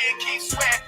skin keep sweating.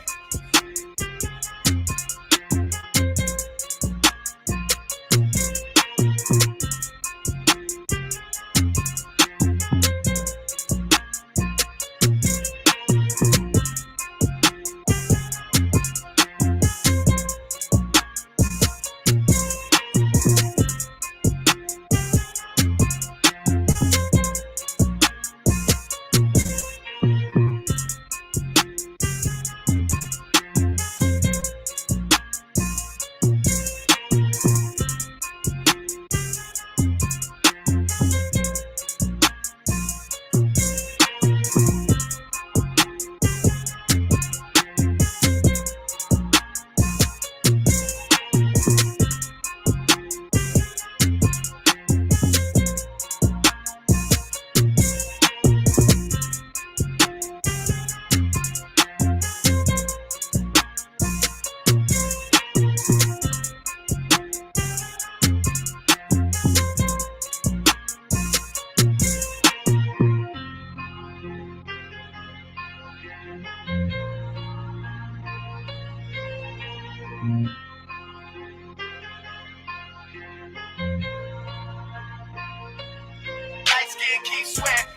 Light skin keep sweating.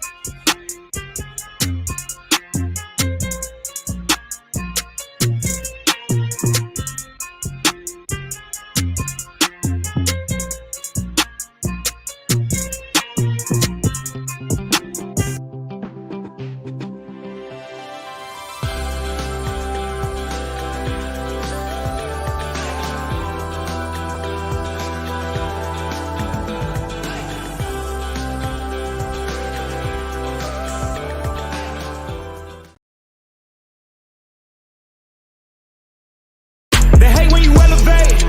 They hate when you elevate,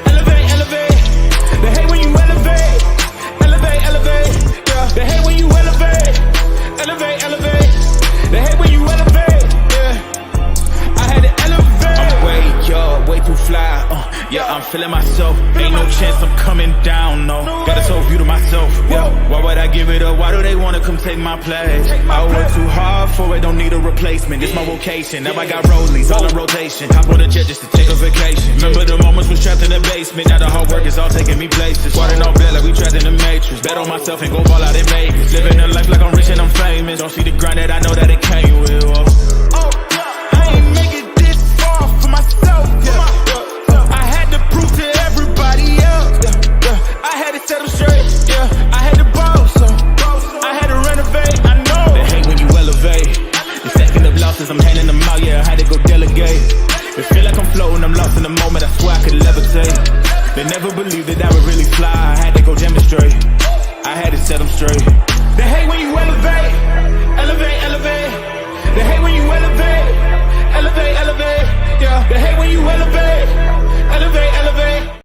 elevate, elevate. They hate when you elevate, elevate, elevate. Yeah. They hate when you elevate, elevate, elevate. They hate when you elevate. Yeah. I had to elevate. I'm way up, way too fly. Yeah, I'm feeling myself. Ain't no chance I'm coming down. No, got a soul view to myself. Yeah. Why would I give it up? Why do they wanna come take my place? I work too hard for it, don't need a replacement. It's my vocation. Now I got rollies all in rotation. Hop on a jet just to take a vacation. Remember the moments was trapped in the basement. Now the hard work is all taking me places. Water all bad like we trapped in the matrix. Bet on myself and go ball out in Vegas. Living a life like I'm rich and I'm famous. Don't see the grind that I know that it came with. I ain't make it this far for myself. I had to prove to everybody else. I had to set them straight. I had to boss. I had to renovate. I know they hate when you elevate. The second of losses, I'm handing them out. Yeah, I had to go delegate. It feel like I'm floating, I'm lost in the moment. I swear I could levitate. They never believed that I would really fly. I had to go demonstrate. I had to set them straight. They hate when you elevate, elevate, elevate. They hate when you elevate, elevate, elevate. Yeah, they hate when you elevate, elevate, elevate.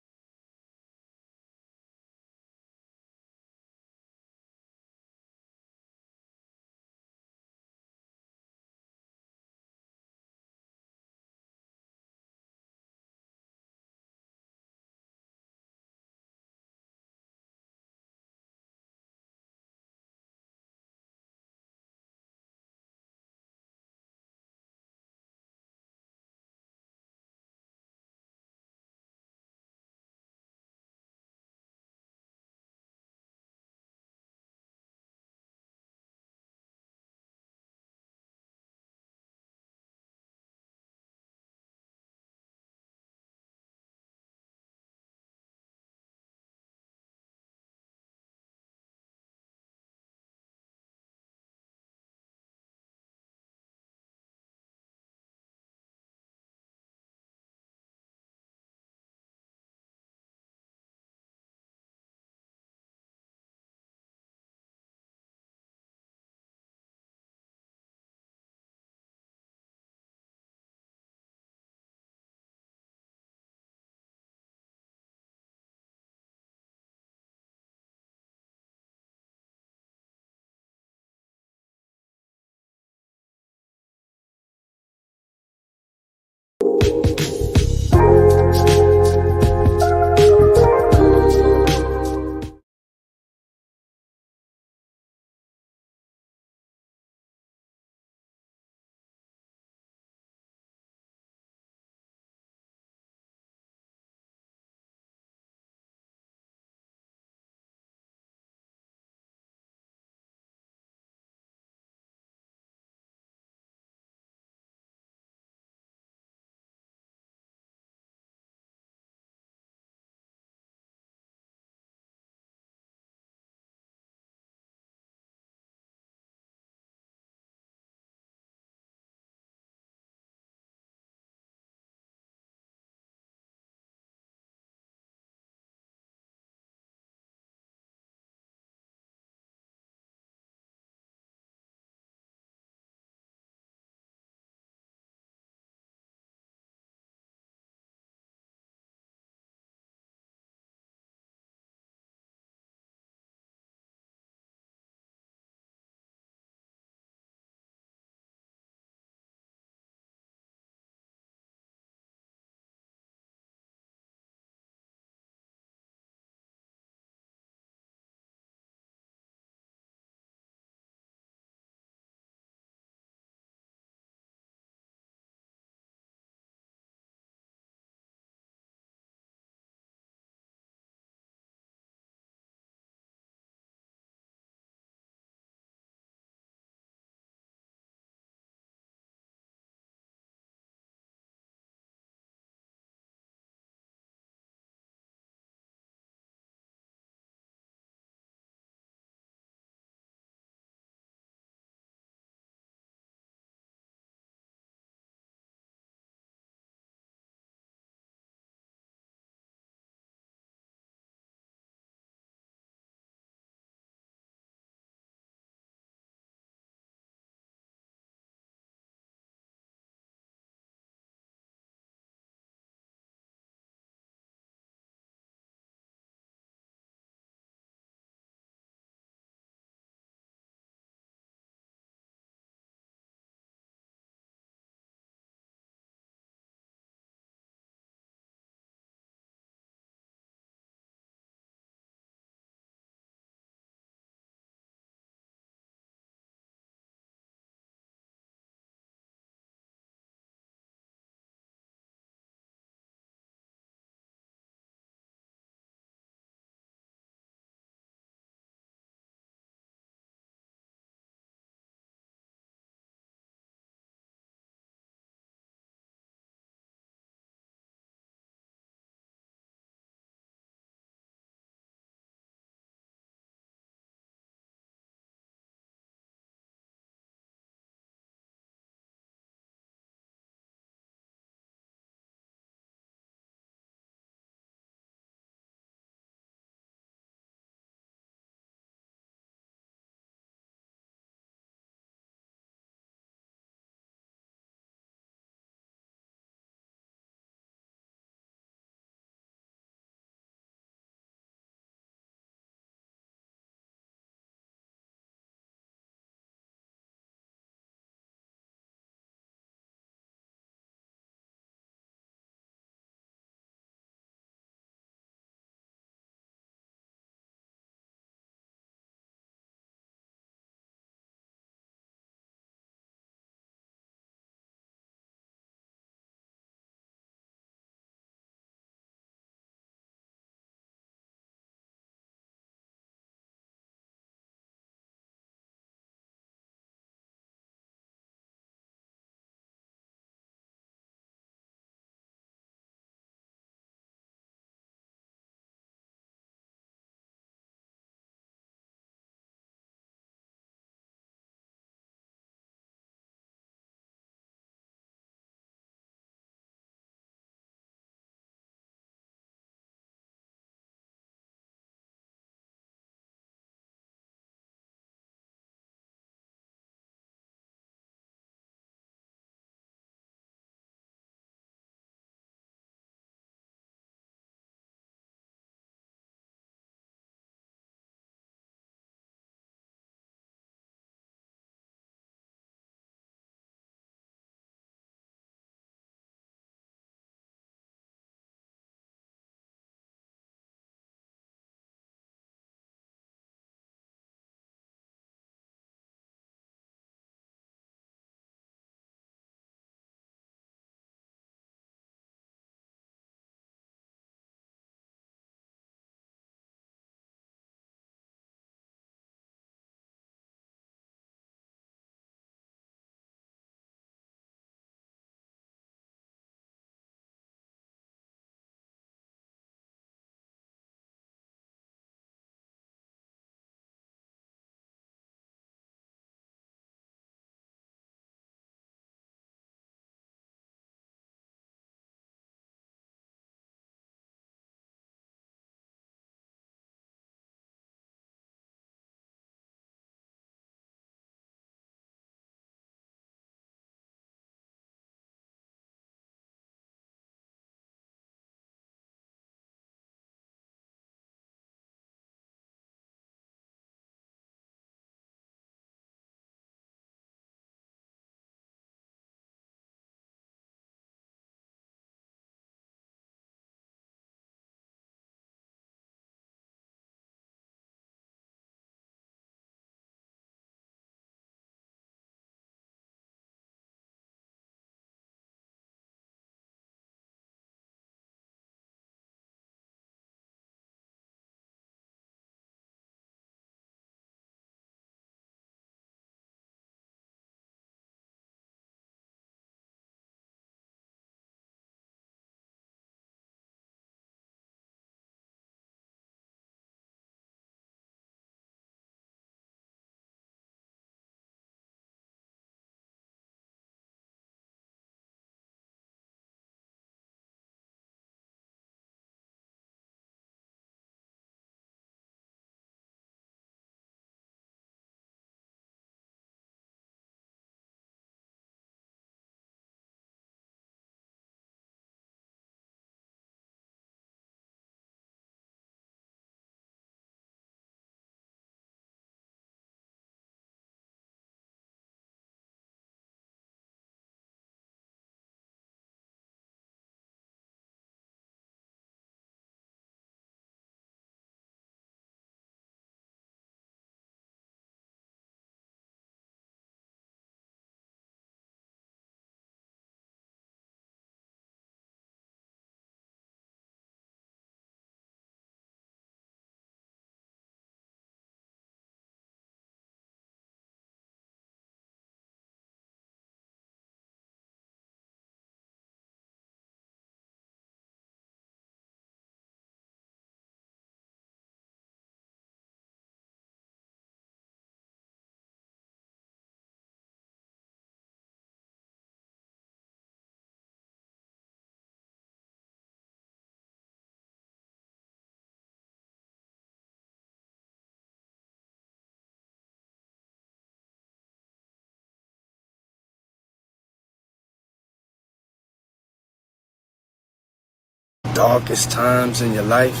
darkest times in your life,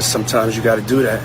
sometimes you got to do that.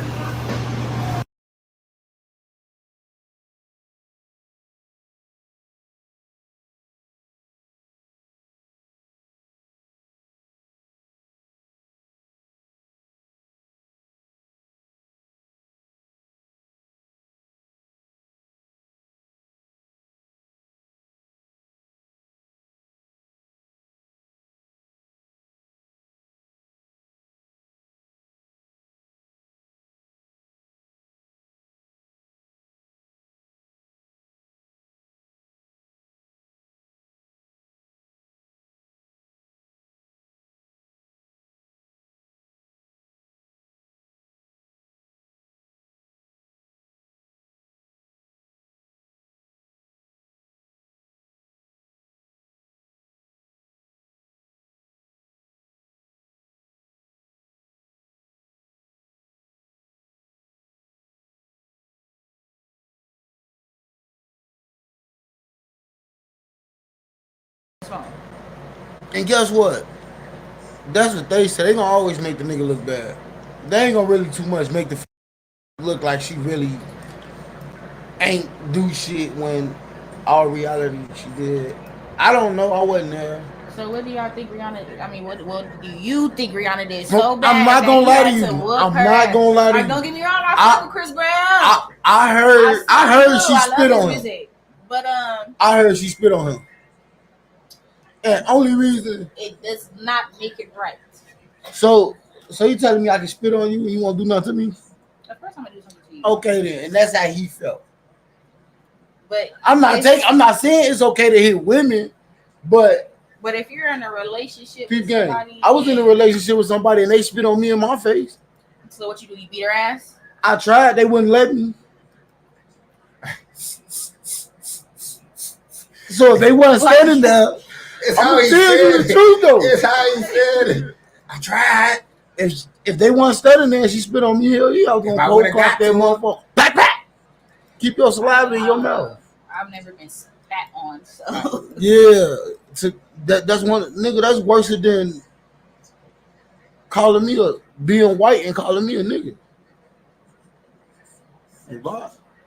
And guess what? That's what they say. They gonna always make the nigga look bad. They ain't gonna really too much make the look like she really ain't do shit when all reality she did. I don't know. I wasn't there. So what do y'all think Rihanna? I mean, what do you think Rihanna did so bad? I'm not gonna lie to you. I'm not gonna lie to you. Don't get me wrong. I fuck with Chris Brown. I heard she spit on him. Music, but I heard she spit on him. And only reason it does not make it right. So you telling me I can spit on you and you won't do nothing to me? Of course I'm gonna do something to you. Okay then, and that's how he felt. But I'm not saying it's okay to hit women, but if you're in a relationship with somebody, I was in a relationship with somebody and they spit on me in my face. So what you do? You beat her ass? I tried, they wouldn't let me. So if they wasn't standing there, it's how he said it. The truth though. It's how he said it. I tried. If they wasn't standing there, she spit on me. Hell yeah, I was gonna go clock that motherfucker. Back. Keep your saliva in your mouth. I've never been spat on, so yeah. That's one nigga. That's worse than calling me being white and calling me a nigga.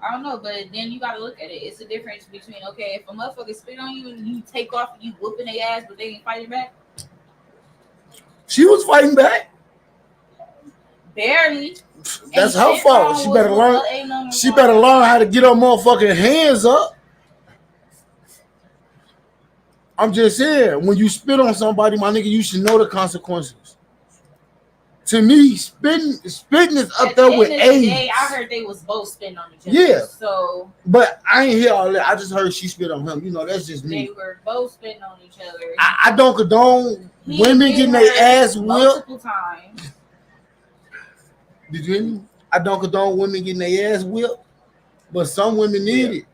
I don't know, but then you gotta look at it. It's a difference between if a motherfucker spit on you and you take off and you whooping their ass, but they ain't fighting back. She was fighting back. Barely. That's her fault. She better learn. She better learn how to get her motherfucking hands up. I'm just saying, when you spit on somebody, my nigga, you should know the consequences. To me, spitting is up there with age. I heard they was both spitting on each other. Yeah. So. But I ain't hear all that. I just heard she spit on him. You know, that's just me. They were both spitting on each other. I don't condone women getting their ass whipped multiple times. Did you hear me? I don't condone women getting their ass whipped, but some women need it.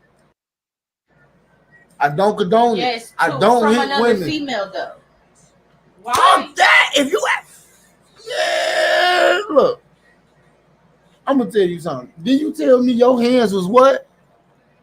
I don't condone it. I don't hit another women. Female though. Why? Fuck that! If you look, I'm gonna tell you something. Did you tell me your hands was what?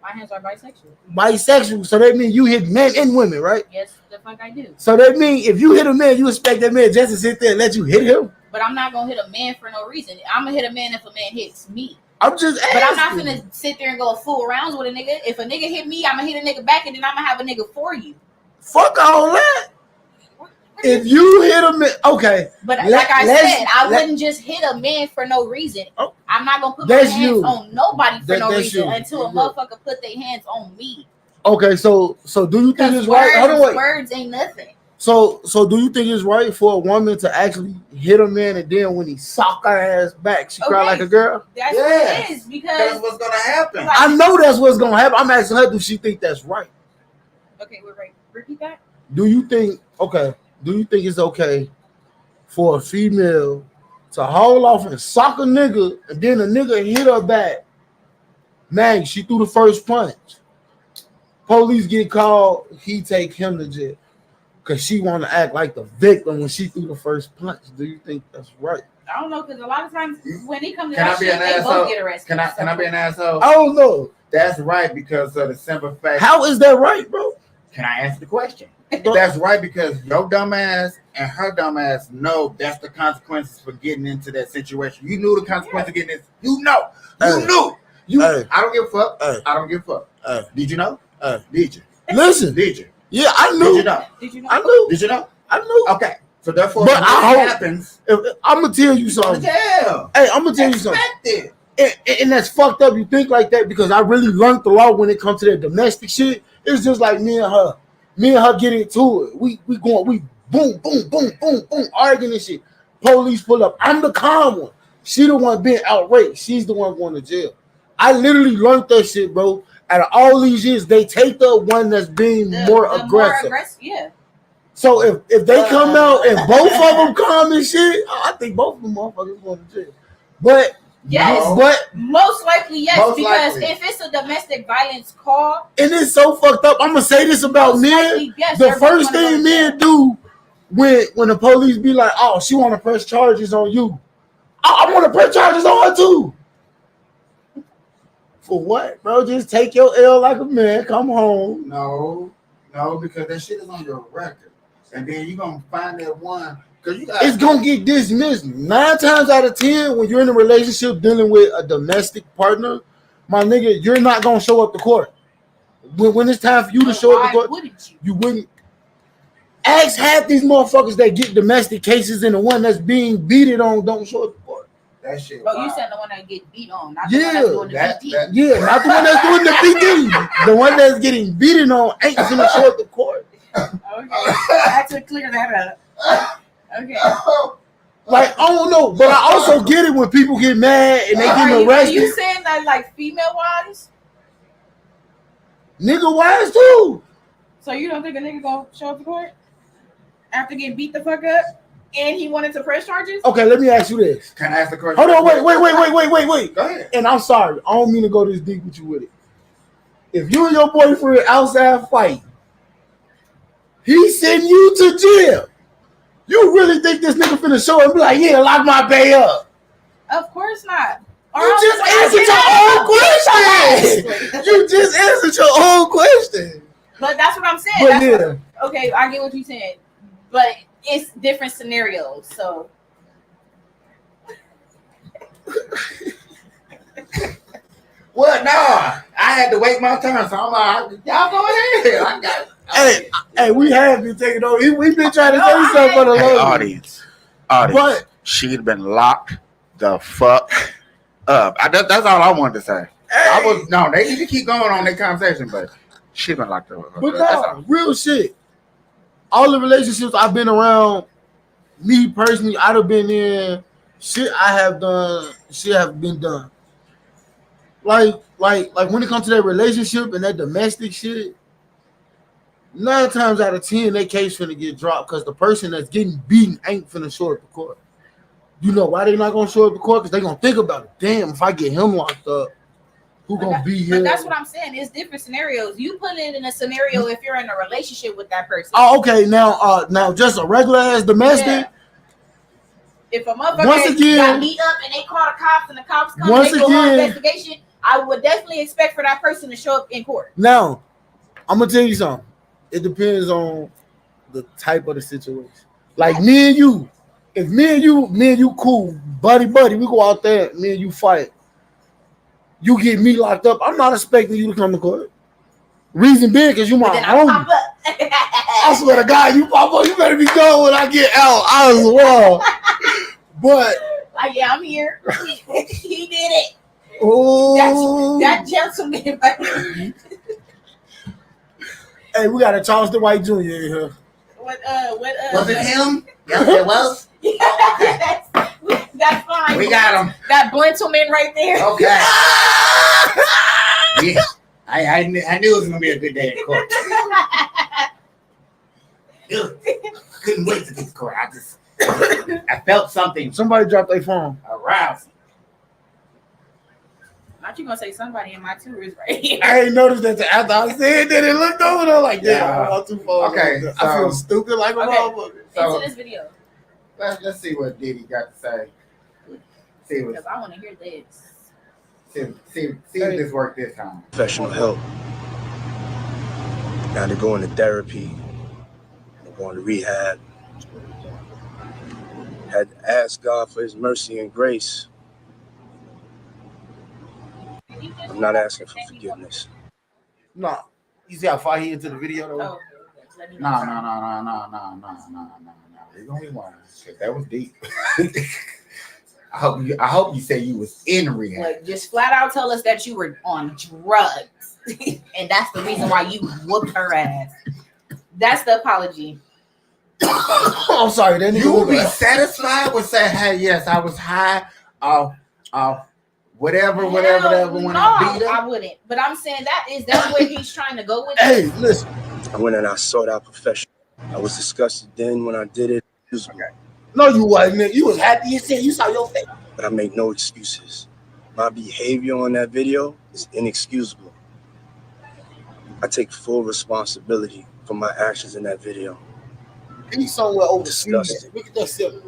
My hands are bisexual. Bisexual, so that means you hit men and women, right? Yes, the fuck I do. So that means if you hit a man, you expect that man just to sit there and let you hit him? But I'm not gonna hit a man for no reason. I'm gonna hit a man if a man hits me. I'm just asking. But I'm not gonna sit there and go fool around with a nigga. If a nigga hit me, I'm gonna hit a nigga back and then I'm gonna have a nigga for you. Fuck all that. If you hit a man, okay. But like I said, I wouldn't just hit a man for no reason. Oh, I'm not gonna put my hands on nobody for no reason until a motherfucker put their hands on me. Okay, so do you think it's right? Hold on, wait. Words ain't nothing. So do you think it's right for a woman to actually hit a man and then when he sock her ass back, she cry like a girl? That's what it is, because that's what's gonna happen. Like, I know that's what's gonna happen. I'm asking her, do she think that's right? Okay, we're right. Repeat that. Do you think it's okay for a female to haul off and sock a nigga and then a nigga hit her back? Man, she threw the first punch. Police get called, he take him to jail. Because she want to act like the victim when she threw the first punch. Do you think that's right? I don't know, because a lot of times when they come to that shit, they both get arrested. Can I be an asshole? I don't know. That's right, because of the simple fact. How is that right, bro? Can I answer the question? That's right, because your dumb ass and her dumb ass know that's the consequences for getting into that situation. You knew the consequence of getting this. You know. You knew. You. Hey. I don't give a fuck. Hey. I don't give a fuck. Hey. Did you know? Hey. Did you? Listen. Did you? Yeah, I knew. Did you know? Did you know? I knew. Did you know? I knew. Okay. So therefore, But when I it hope- happens, I'm gonna tell you something. jail. Hey, I'm gonna tell you something. Expect it. And that's fucked up. You think like that because I really learned the law when it comes to that domestic shit. It's just like me and her. Me and her get into it. We boom, boom, boom, boom, boom, arguing and shit. Police pull up. I'm the calm one. She the one being outraged. She's the one going to jail. I literally learned that shit, bro. Out of all these years, they take the one that's being more aggressive. Yeah. So if they come out and both of them calm and shit, I think both of them motherfuckers going to jail. But Yes, but most likely yes, Most because likely. if it's a domestic violence call, and it's so fucked up. I'm gonna say this about most men. likely, yes, The they're both first gonna go thing to men jail. do when the police be like, "Oh, she want to press charges on you," I want to press charges on her too. For what, bro? Just take your L like a man. Come home. No, because that shit is on your record, and then you gonna find that one because you got. It's gonna get dismissed 9 times out of 10 when you're in a relationship dealing with a domestic partner. My nigga, you're not gonna show up to court. When it's time for you to show up to Why court, wouldn't you? you wouldn't. Ask half these motherfuckers that get domestic cases and the one that's being beaten on don't show up to court. That shit. But you wild. said the one that get beat on, not the one Yeah, that's doing the that- PT. that- Yeah, not the one that's doing the BD. The one that's getting beaten on ain't gonna show up to court. Okay, I had to clear that up. Okay. Like, I don't know, but I also get it when people get mad and they Are get you arrested. saying that like female wise? Nigga wise too. So you don't think a nigga gonna show up to court after getting beat the fuck up and he wanted to press charges? Okay, let me ask you this. Can I ask the question? Hold on, wait. Go ahead. And I'm sorry, I don't mean to go this deep with you with it. If you and your boyfriend outside fighting, he send you to jail. You really think this nigga finna show up and be like, yeah, lock my bae up? Of course not. You just answered your own question. You just answered your own question. But that's what I'm saying. But That's yeah. okay, I get what you're saying. But it's different scenarios. So Well, no, I had to wait my turn, so I'm like, y'all go ahead. I got it. Hey, we have been taking over. We've been trying to say something for the Hey, longest. audience, But she'd been locked the fuck up. That's all I wanted to say. I was no. They need to keep going on their conversation, but She'd been locked up. But That's no, all. real shit. All the relationships I've been around, me personally, I'd have been in. Shit I have done. Shit have been done. Like when it comes to that relationship and that domestic shit, 9 times out of 10, that case finna get dropped because the person that's getting beaten ain't finna show up to court. You know why they not gonna show up to court? Because they gonna think about it. Damn, if I get him locked up, who gonna be here? But that's what I'm saying. It's different scenarios. You put it in a scenario if you're in a relationship with that person. Oh, okay. Now just a regular ass domestic. Yeah. If a Once motherfucker again- got beat up and they call the cops and the cops come Once and they do an again- investigation, I would definitely expect for that person to show up in court. Now, I'm gonna tell you something. It depends on the type of the situation. Like me and you, if me and you cool, buddy, we go out there, me and you fight. You get me locked up. I'm not expecting you to come to court. Reason being, because you my But then I homie. pop up. I swear to God, you pop up, you better be gone when I get out. I was well. But Like, yeah, I'm here. He did it. oh, That gentleman. hey, we got a Charleston White Jr. in here. what Was it him? Yes, it was. That's fine. We got him. That Blentleman right there. Okay. Yeah. I knew it was gonna be a good day in court. Ugh. Couldn't wait to get to court. I felt something Somebody dropped their phone. arousing. Not you gonna say somebody in my tours right here. I ain't noticed that till after I said that. It looked over there like, yeah, Yeah. I'm too far. Okay, I feel so- stupid like a Okay. motherfucker. So Into this video let's see what Diddy got to say. See because I want to hear this. if this worked this time. Professional help. Now they're going to therapy. They're going to rehab. Had to ask God for his mercy and grace. I'm not asking for forgiveness. Nah. You see how far he into the video though? Oh, let me know. No. It's gonna be one. That was deep. I hope you say you was in rehab. Look, just flat out tell us that you were on drugs, and that's the reason why you whooped her ass. That's the apology. I'm sorry. That nigga You will was be like, satisfied with saying, "Hey, yes, I was high off whatever when No, I beat her." I wouldn't. But I'm saying that's where he's trying to go with hey, it. listen. I went and I sought out professional. I was disgusted then when I did it. No, you wasn't. Nigga. You was happy as hell. You saw your face. But I make no excuses. My behavior on that video is inexcusable. I take full responsibility for my actions in that video. He's somewhere overseas. Disgusting. Look at that silver.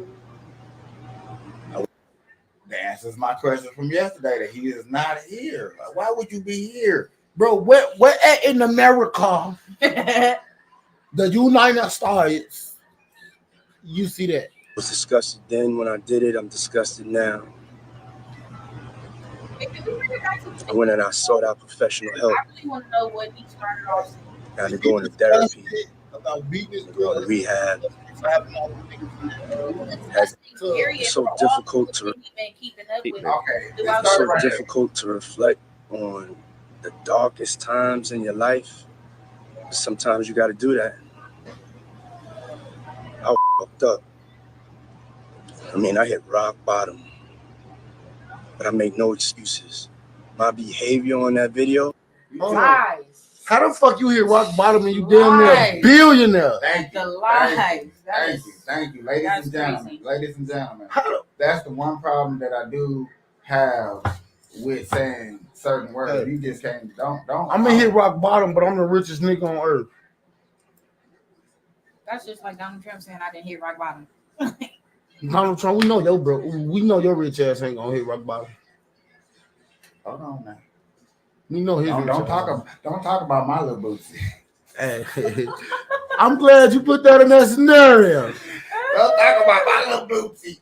That answers my question from yesterday that he is not here. Like, why would you be here? Bro, where at in America the United States you see that? I was disgusted then when I did it. I'm disgusted now. I went and I sought out professional help. I really want to know what he started off. Now they're going to therapy. About beating this They're girl. going to rehab. It's so difficult to Okay, it's so difficult to reflect on the darkest times in your life. Sometimes you got to do that. I fucked up. I mean, I hit rock bottom, but I make no excuses. My behavior on that video. Lies. How the fuck you hit rock bottom and you damn near a billionaire? Thank you. The lies. Thank you, ladies and gentlemen. Crazy. Ladies and gentlemen. That's the one problem that I do have with saying certain words. Hey. You just can't. Don't. I'm gonna hit rock bottom, but I'm the richest nigga on earth. That's just like Donald Trump saying I didn't hit rock bottom. Donald Trump, we know your bro. We know your rich ass ain't gonna hit rock bottom. Hold on now. We know his. Don't talk about my little bootsy. Hey, I'm glad you put that in that scenario. Don't talk about my little bootsy.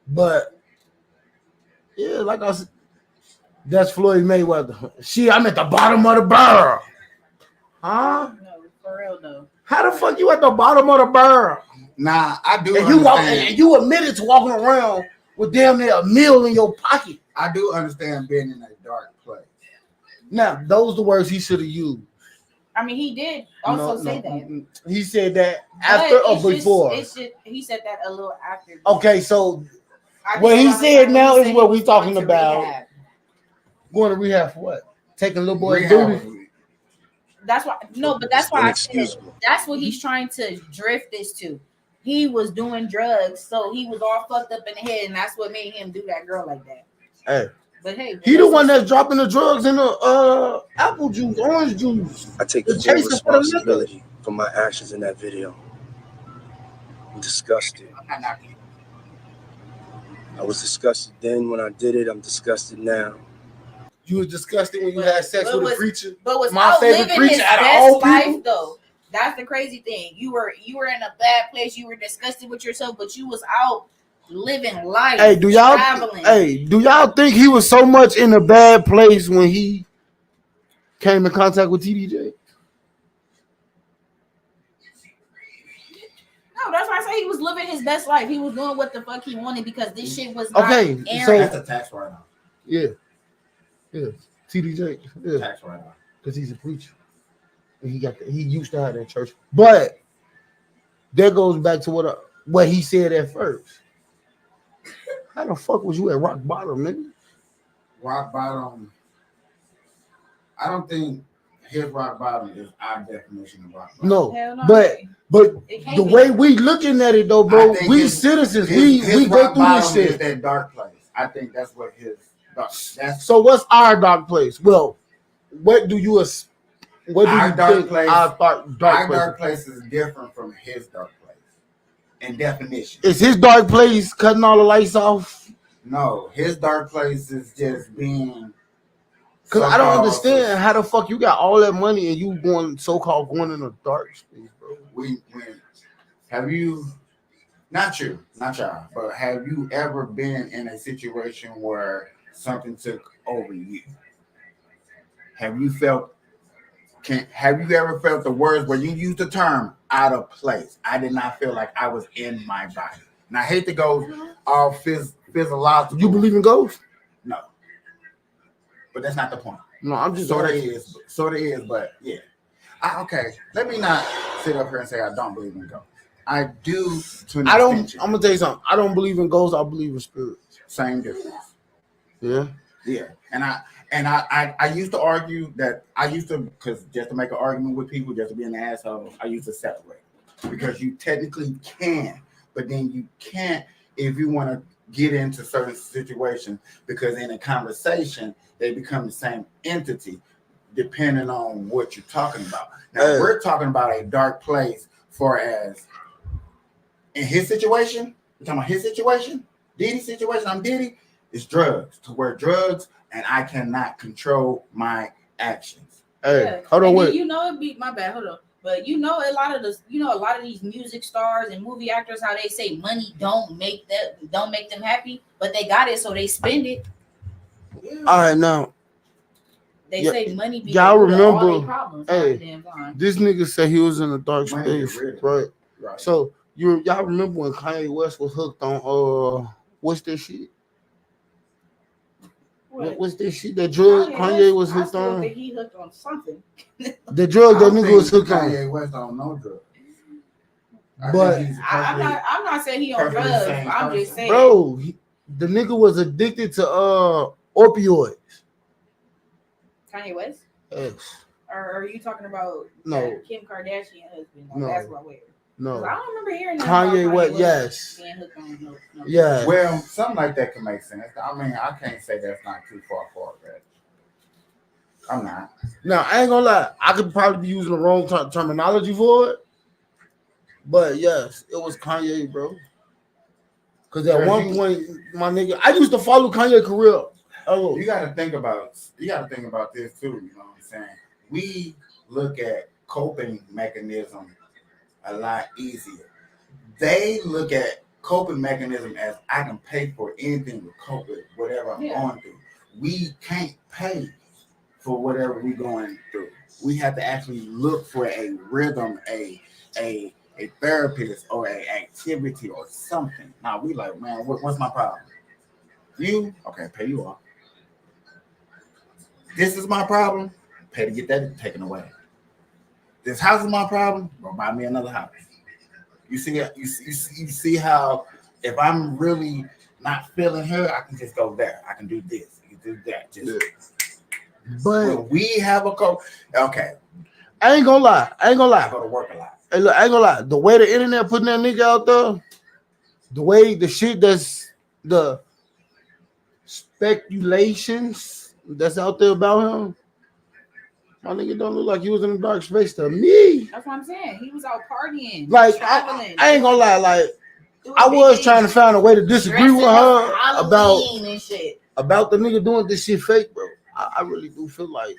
But yeah, like I said, that's Floyd Mayweather. I'm at the bottom of the barrel. Huh? No, for real though. How the fuck you at the bottom of the barrel? Nah, I do. And you admitted to walking around with damn near $1 million in your pocket. I do understand being in a dark place. Now, those are the words he should have used. I mean, he did also say that. He said that after or before. He said that a little after. Okay, so what he said now is what we talking about. Going to rehab for what? Taking little boy's booty. That's why. No, but that's why I said Inexcusable. that's what he's trying to drift this to. He was doing drugs, so he was all fucked up in the head, and that's what made him do that girl like that. Hey. But hey, He the one that's dropping the drugs in the apple juice, orange juice. I take full responsibility for my actions in that video. I'm disgusted. I was disgusted then when I did it. I'm disgusted now. You was disgusted when you had sex with a preacher. But was my favorite living his preacher out of best all life people. though. That's the crazy thing. You were in a bad place. You were disgusted with yourself, but you was out living life. Hey, do y'all think he was so much in a bad place when he came in contact with TDJ? No, that's why I say he was living his best life. He was doing what the fuck he wanted because this shit was not Okay, airing. so That's a tax write-off. yeah, TDJ, yeah, Tax write-off. because he's a preacher and he used to have that church. But that goes back to what he said at first. How the fuck was you at rock bottom, nigga? Rock bottom. I don't think his rock bottom is our definition of rock bottom. No, Hell no. but It can't the be. way we looking at it though, bro, I think we his- citizens, his we go rock through this bottom is shit. that dark place. I think that's what his dark. That's So what's our dark place? Well, what do you Our think dark place- our dark our place? dark place is different from his dark place in definition. Is his dark place cutting all the lights off? No, his dark place is just being Cause I don't understand how the fuck you got all that money and you going so-called going in a dark space, bro. Have you, not y'all, but have you ever been in a situation where something took over you? Have you ever felt the words where you use the term out of place? I did not feel like I was in my body. And I hate to go all physiological. You believe in ghosts? No. But that's not the point. No, I'm just sort of is, but yeah. Okay, let me not sit up here and say I don't believe in ghosts. I do. I'm gonna tell you something. I don't believe in ghosts. I believe in spirits. Same difference. Yeah. Yeah, and I used to argue that because just to make an argument with people, just to be an asshole, I used to separate because you technically can, but then you can't if you want to get into certain situations because in a conversation they become the same entity depending on what you're talking about. Now we're talking about a dark place for as in his situation. We're talking about his situation, Diddy's situation. I'm Diddy. It's drugs to where drugs and I cannot control my actions. Hey, hold on, wait. You know it be my bad. Hold on. But a lot of these music stars and movie actors, how they say money don't make them happy, but they got it, so they spend it. Yeah. All right, now they say money be y'all remember all problems. Hey, this nigga said he was in a dark space, right? So y'all remember when Kanye West was hooked on what's that shit? What's this shit? That drug Kanye was hooked on? He hooked on something. The drug that nigga was hooked on. Kanye West on no drugs. But I'm not saying he on drugs. I'm just saying, bro, the nigga was addicted to opioids. Kanye West? Yes. Or are you talking about Kim Kardashian husband? No, that's what we're. No, I don't remember hearing that. Kanye West, yes. Yeah. Well, something like that can make sense. I mean, I can't say that's not too far that. I'm not. Now, I ain't gonna lie. I could probably be using the wrong terminology for it. But yes, it was Kanye, bro. Because at one point, my nigga, I used to follow Kanye's career. Oh, you gotta think about this too, you know what I'm saying? We look at coping mechanism a lot easier. They look at coping mechanism as I can pay for anything to cope with whatever I'm going through. We can't pay for whatever we're going through. We have to actually look for a rhythm, a therapist or a activity or something. Now we like, man, what's my problem? You okay? Pay you off. This is my problem. Pay to get that taken away. This house is my problem. Go buy me another house. You see how if I'm really not feeling her, I can just go there. I can do this. I can do that. But when we have a okay. I ain't gonna lie. I go to work a lot. Hey, look, I ain't gonna lie. The way the internet putting that nigga out there, the way the shit that's the speculations that's out there about him, my nigga don't look like he was in a dark space to me. That's what I'm saying. He was out partying, like traveling. I ain't gonna lie. Like I was trying to find a way to disagree with her about the nigga doing this shit fake, bro. I really do feel like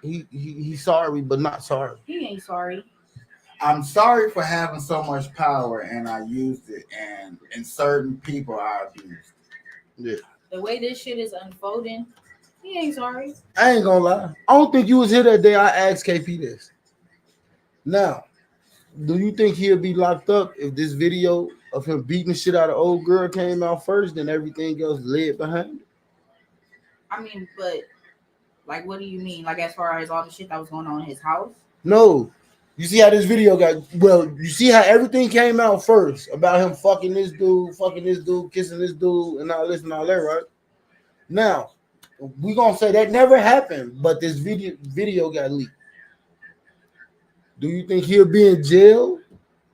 he's sorry, but not sorry. He ain't sorry. I'm sorry for having so much power, and I used it, and certain people I abused. Yeah. The way this shit is unfolding, he ain't sorry. I ain't gonna lie. I don't think you was here that day I asked KP this. Now, do you think he'll be locked up if this video of him beating the shit out of old girl came out first, then everything else led behind it? I mean, but like, what do you mean? Like, as far as all the shit that was going on in his house? No. You see how this video you see how everything came out first about him fucking this dude, kissing this dude, and all this and all that, right? Now, we gonna say that never happened, but this video got leaked. Do you think he'll be in jail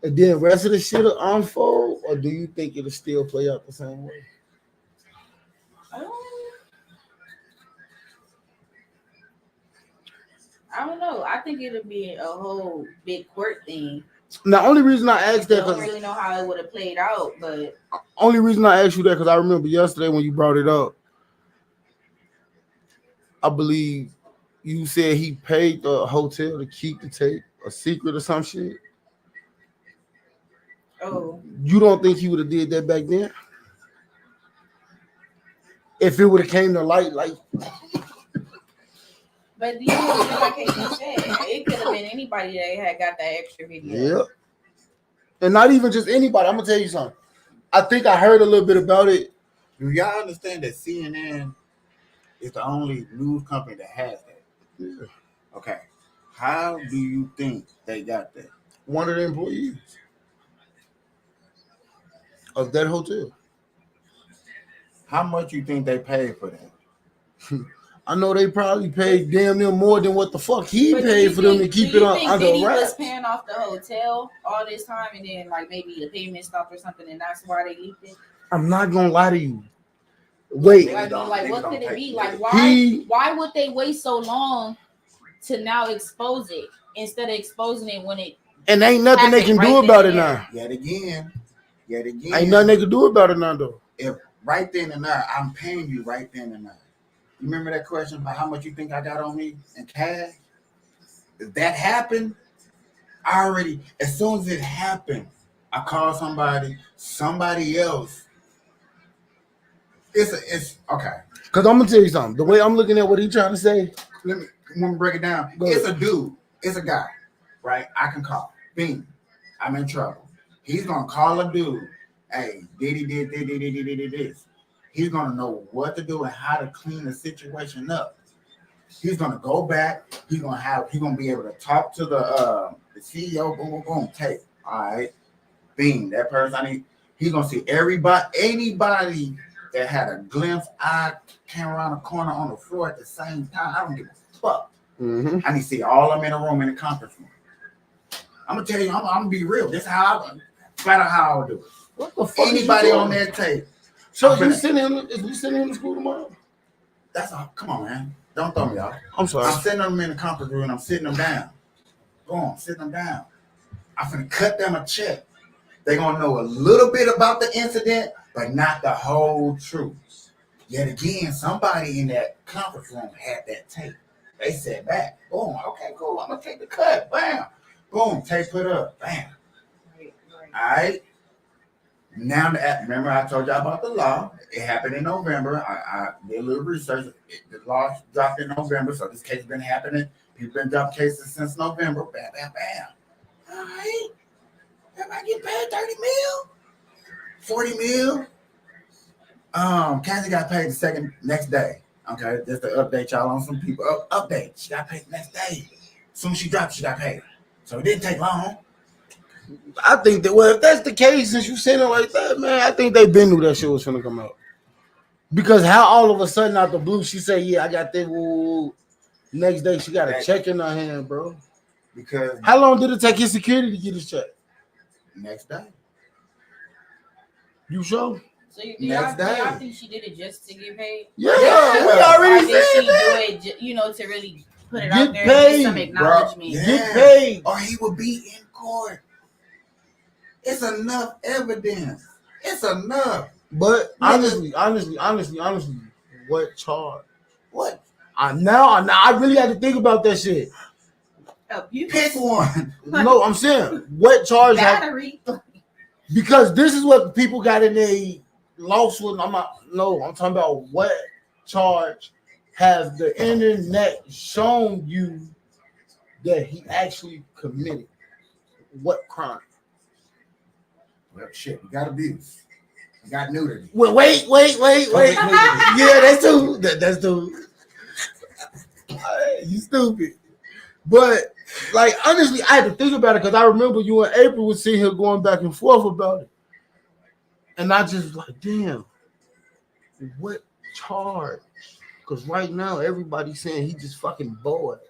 and then the rest of the shit will unfold, or do you think it'll still play out the same way? I don't know. I think it'll be a whole big court thing. The only reason I asked that, I don't really know how it would have played out, but only reason I asked you that because I remember yesterday when you brought it up. I believe you said he paid the hotel to keep the tape a secret or some shit. Oh, You don't think he would have did that back then? If it would have came to light, like but you know, just like you said, it could have been anybody that had got that extra video. yeah, and not even just anybody. I'm gonna tell you something. I think I heard a little bit about it. Do y'all understand that CNN is the only news company that has that? Yeah. Okay. How do you think they got that? One of the employees of that hotel. How much you think they paid for that? I know they probably paid damn near more than what the fuck he But do paid you for them to think- keep do it you on think under Diddy wraps. was paying off the hotel all this time, and then like maybe the payment stopped or something, and that's why they leaked it? I'm not gonna lie to you. Wait, I mean, like, what could it be? Like, He- why would they wait so long to now expose it instead of exposing it when it? and ain't nothing they can happened do right about then it and there? now. Yet again. Ain't nothing they can do about it now, though. If right then and there, I'm paying you right then and there. You remember that question about how much you think I got on me in cash? If that happened, I already, as soon as it happened, I called somebody else. It's okay. Cause I'm gonna tell you something. The way I'm looking at what he's trying to say, Let me break it down. Go It's ahead. a dude. It's a guy, right? I can call. Bing. I'm in trouble. He's gonna call a dude. Hey, Diddy did this. He's gonna know what to do and how to clean the situation up. He's gonna go back. He's gonna be able to talk to the CEO. Boom, boom, boom. Tape. All right. Bing. That person. He's gonna see anybody that had a glimpse. I came around the corner on the floor at the same time. I don't give a fuck. mm-hmm. I need to see all of them in a room in the conference room. I'm gonna tell you, I'm gonna be real. This is flat out how I'll do it. What the fuck? Anybody on that tape. So I'm you finna- sitting is we sitting in the school tomorrow? That's all. Come on, man. Don't throw me off. I'm sorry. I'm sitting them in the conference room and I'm sitting them down. Boom, sitting them down. I'm finna cut them a check. They're gonna know a little bit about the incident, but not the whole truth. Yet again, somebody in that conference room had that tape. They sat back. Boom. Okay, cool. I'm gonna take the cut. Bam. Boom. Tape put up. Bam. All right. Now, remember I told y'all about the law. It happened in November. I did a little research. The law dropped in November, so this case has been happening. People been dropping cases since November. Bam, bam, bam. All right. Everybody get paid 30 mil, 40 mil. Cassie got paid the next day. Okay, just to update y'all on some people. Update. She got paid the next day. As soon as she dropped, she got paid. So it didn't take long. I think that if that's the case, since you saying it like that, man, I think they been knew that shit was finna come out. Because how all of a sudden out the blue she say, yeah, I got that. Woo. Next day she got a check in her hand, bro. Because how long did it take his security to get his check? Next day. You sure? So do y'all think she did it just to get paid? Yeah, we already or did she said do it, to really put it get out there paid, and get some acknowledgement? Yeah. Get paid. Or he would be in court. It's enough evidence. It's enough. But honestly, what charge? What? Now I really had to think about that shit. Pick one. No, I'm saying what charge? Battery. Because this is what people got in a lawsuit. I'm talking about what charge has the internet shown you that he actually committed? What crime? Well, shit, we got abuse. We got nudity. Well, wait. Yeah, that's too. That's too. You stupid. But like honestly, I had to think about it because I remember you and April was sitting here going back and forth about it, and I just was like, damn, what charge? Because right now everybody's saying he just fucking bored.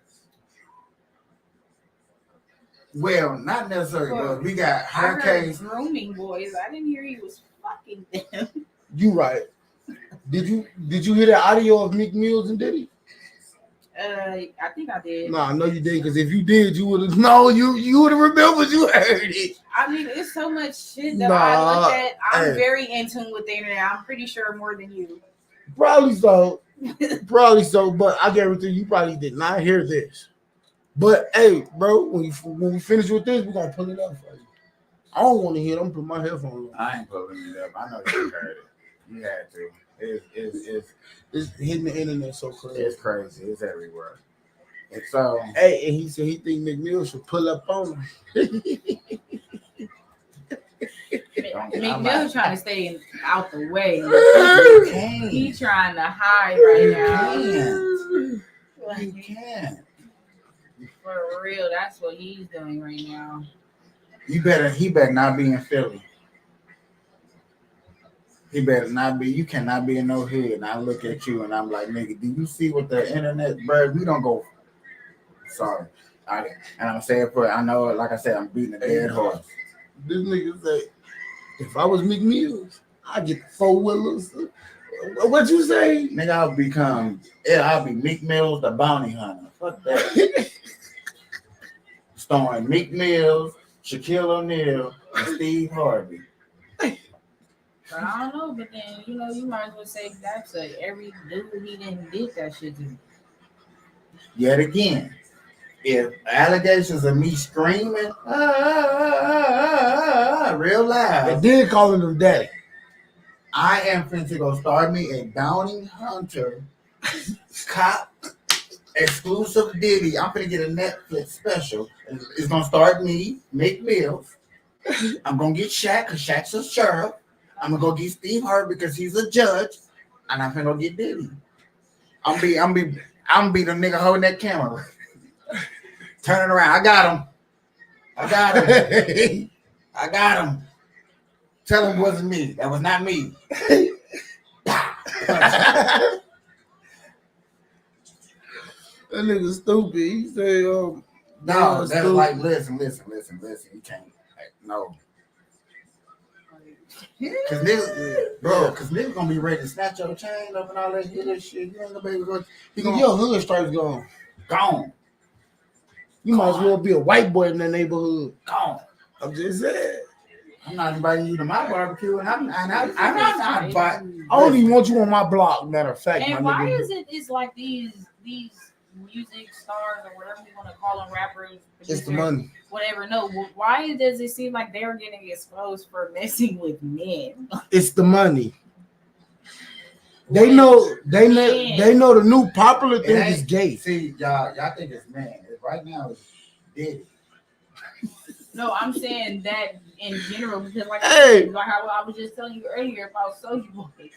Well, not necessarily, but we got hurricanes. Grooming boys. I didn't hear he was fucking them. You right. Did you hear the audio of Meek Mills and Diddy? I think I did. No, I know you did, because if you did, you would have. No, you would have remembered you heard it. I mean, it's so much shit that Nah, I look at. I'm hey. very in tune with the internet. I'm pretty sure more than you. Probably so. Probably so, but I guarantee you probably did not hear this. But hey, bro, when we finish with this, we're gonna pull it up for you. I don't want to hear them put my headphones on. I ain't pulling it up. I know you heard it. You had to. It's hitting the internet so crazy. It's crazy. It's everywhere. And so, Hey, and he said he think McNeil should pull up on him. McMill trying to stay out the way. you He trying to hide right now. You can't. For real, that's what he's doing right now. He better not be in Philly. He better not be. You cannot be in no hood. And I look at you and I'm like, nigga, do you see what the internet, bro? We don't go. Sorry. And I'm saying for I know, like I said, I'm beating a dead horse. This nigga say, if I was McMills, I'd get the 4-wheelers. What you say? Nigga, I'll be Meek Mills, the bounty hunter. Fuck that. Starring Meek Mills, Shaquille O'Neal, and Steve Harvey. But I don't know, but then you might as well say that's every dude he didn't did that shit to. Yet again, if allegations of me screaming, real loud, They did calling him daddy. I am finna go start me a bounty hunter cop exclusive Diddy. I'm finna get a Netflix special. It's gonna start me, Mick Mills. I'm gonna get Shaq because Shaq's a sheriff. I'm gonna go get Steve Harvey because he's a judge, and I'm finna go get Diddy. I'm be the nigga holding that camera. Turn it around. I got him. I got him. Tell him it wasn't me. That was not me. That nigga stupid. He say, no, that's stupid. like, listen. You can't, no. Cause niggas gonna be ready to snatch your chain up and all that shit. You ain't gonna be able to go. Your hood stripes gone. Gone. You might as well be a white boy in that neighborhood. Gone. I'm just saying. I'm not inviting you to my barbecue, and I'm not inviting. I don't even want you on my block. Matter of fact, And my why nigga. is it's like these music stars or whatever you want to call them, rappers, It's the producers, money. whatever? No, why does it seem like they're getting exposed for messing with men? It's the money. They know the new popular thing is gay. See, y'all think it's man. Right now it's Diddy. No, I'm saying that in general because, like, Hey. like how I was just telling you earlier about Soulja Boy.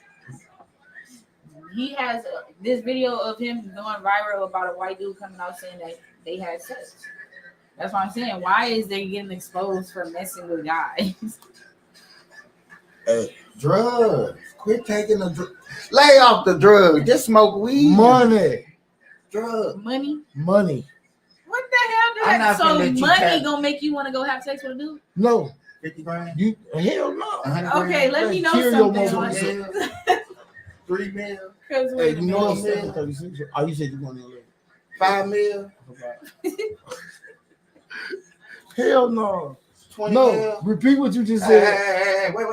He has this video of him going viral about a white dude coming out saying that they had sex. That's what I'm saying. Why is they getting exposed for messing with guys? Hey, drugs. Quit taking the drugs. Lay off the drugs. Just smoke weed. Money. Drugs. Money? Money. What the hell did I'm that? not So finna let you money tap. gonna make you want to go have sex with a dude? No. 50 grand. You hell no. 100 Okay, let me know Kill your something. motherfucker. 3 mil. Because Hey, you know I'm what saying? 36. Oh, you said you want to 5 mil. Hell no. 20 No. mil. Repeat what you just Hey, said. hey, wait.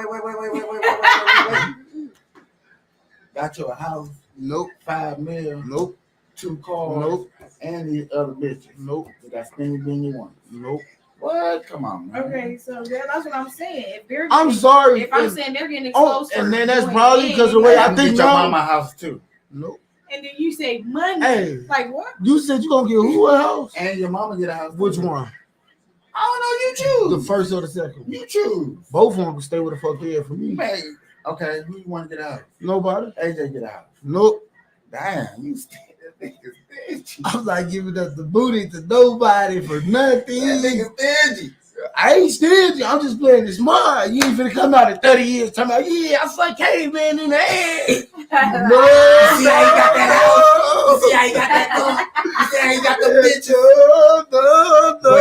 Got you a house. Nope. 5 mil. Nope. 2 cars. Nope. And these other bitches. Nope. You got spending being you want. Nope. What? Come on, man. Okay, so that's what I'm saying. If they're I'm sorry. if I'm saying they're getting Oh, exposed, and for then that's doing probably it, because of the way Hey, I I'm think get your now. mama house too. Nope. and then you say money. Hey. Like what? You said you gonna get who a house? And your mama get a house. Which too. one? I don't know. You choose. The first or the second? You choose. Both of them can stay where the fuck they are for me. Hey, okay, who you want to get out? Nobody. AJ get out. Nope. Damn, you still that nigga stingy. I'm not giving up the booty to nobody for nothing. That nigga stingy. I ain't stingy. I'm just playing this smart. You ain't finna come out in 30 years talking about, yeah, I suck caveman in the head. No. You see how he got that house? You see how he got that car? You see how he got the bitch? No.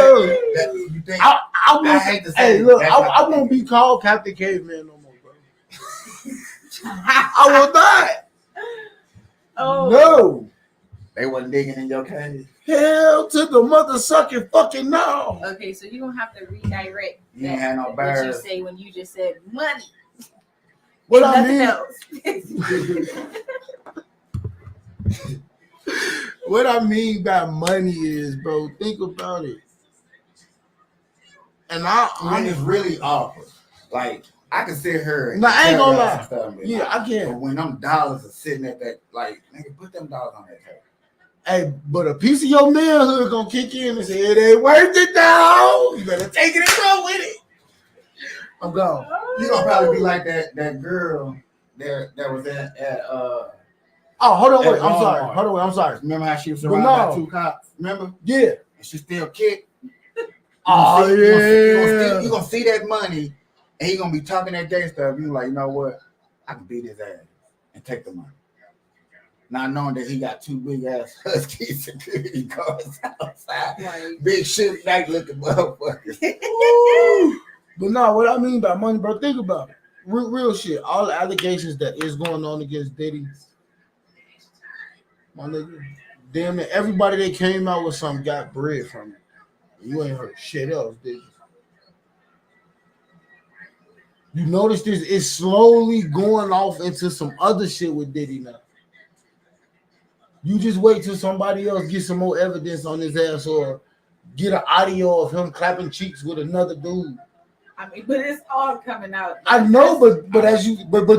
You think? I won't, I hate to say hey, it, look, that's I what I won't be called Captain Caveman no more, bro. I will not. Oh No. They wasn't digging in your cage. Hell to the mother sucking fucking no. Okay, so you're gonna have to redirect You ain't had no what you birds. say when you just said money. What and I nothing mean, else. What I mean by money is, bro, think about it. And When it's really awkward. Like, I can sit here and Nah, I ain't tell gonna y'all lie. some stuff and be Yeah, like, I can. But when them dollars are sitting at that, like, nigga, put them dollars on that table. Hey, but a piece of your manhood gonna kick in and say it ain't worth it now. You better take it and go with it. I'm gone. You gonna probably be like that girl that was at Oh, hold on, wait. At I'm sorry. Walmart. Hold on, wait. I'm sorry. remember how she was But surrounded no. by 2 cops? Remember? Yeah. And she still kicked. Oh, You gonna see that money, and he gonna be talking that gay stuff. You like, you know what? I can beat his ass and take the money. Not knowing that he got 2 big ass husky security guards outside, Right. big shit night looking motherfuckers. But no, what I mean by money, bro, think about it. Real shit. All the allegations that is going on against Diddy, my nigga, damn it, everybody that came out with something got bread from it. You ain't heard shit else, did you? You notice this is slowly going off into some other shit with Diddy now. You just wait till somebody else get some more evidence on his ass or get an audio of him clapping cheeks with another dude. I mean, but it's all coming out. I know, but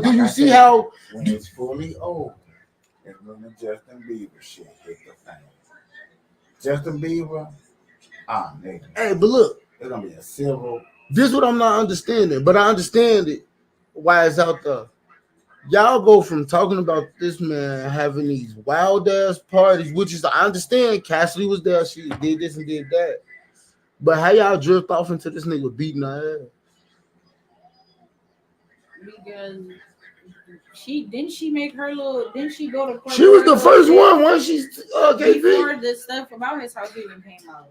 do you see how when it's fully over, it's when the Justin Bieber shit hit the fan. Justin Bieber, nigga. Hey, but look, It's gonna be a civil. this is what I'm not understanding, but I understand it why it's out there. Y'all go from talking about this man having these wild ass parties, which is I understand Cassidy was there, she did this and did that. But how y'all drift off into this nigga beating her ass? Because she make her little, didn't she go to court? She was the first one once she's KP. Before the stuff about his house even came out.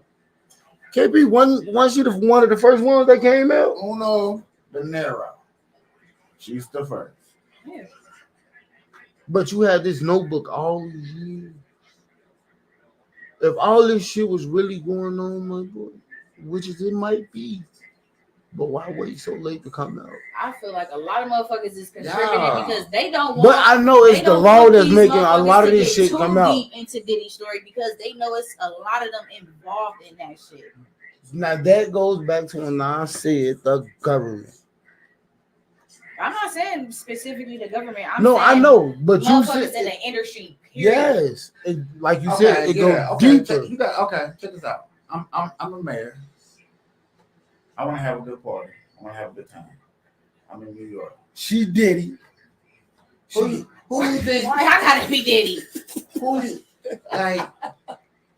KP one she one of the first ones that came out. Uno De Niro. She's the first. Yeah. But you had this notebook all these years. If all this shit was really going on, my boy, which is it might be, but why wait so late to come out? I feel like a lot of motherfuckers is contributing Yeah. because they don't want. But I know it's they the don't law want that's these making a motherfuckers lot of to this get shit too come out. deep into Diddy's story because they know it's a lot of them involved in that shit. Now that goes back to when I said the government. I'm not saying specifically the government. I'm No, saying I know, but you motherfuckers said in the industry. Period. yes. Like you said, it goes deeper. Check this out. I'm a mayor. I want to have a good party. I want to have a good time. I'm in New York. She did it. Who you think? Why I gotta be Diddy? Who you, like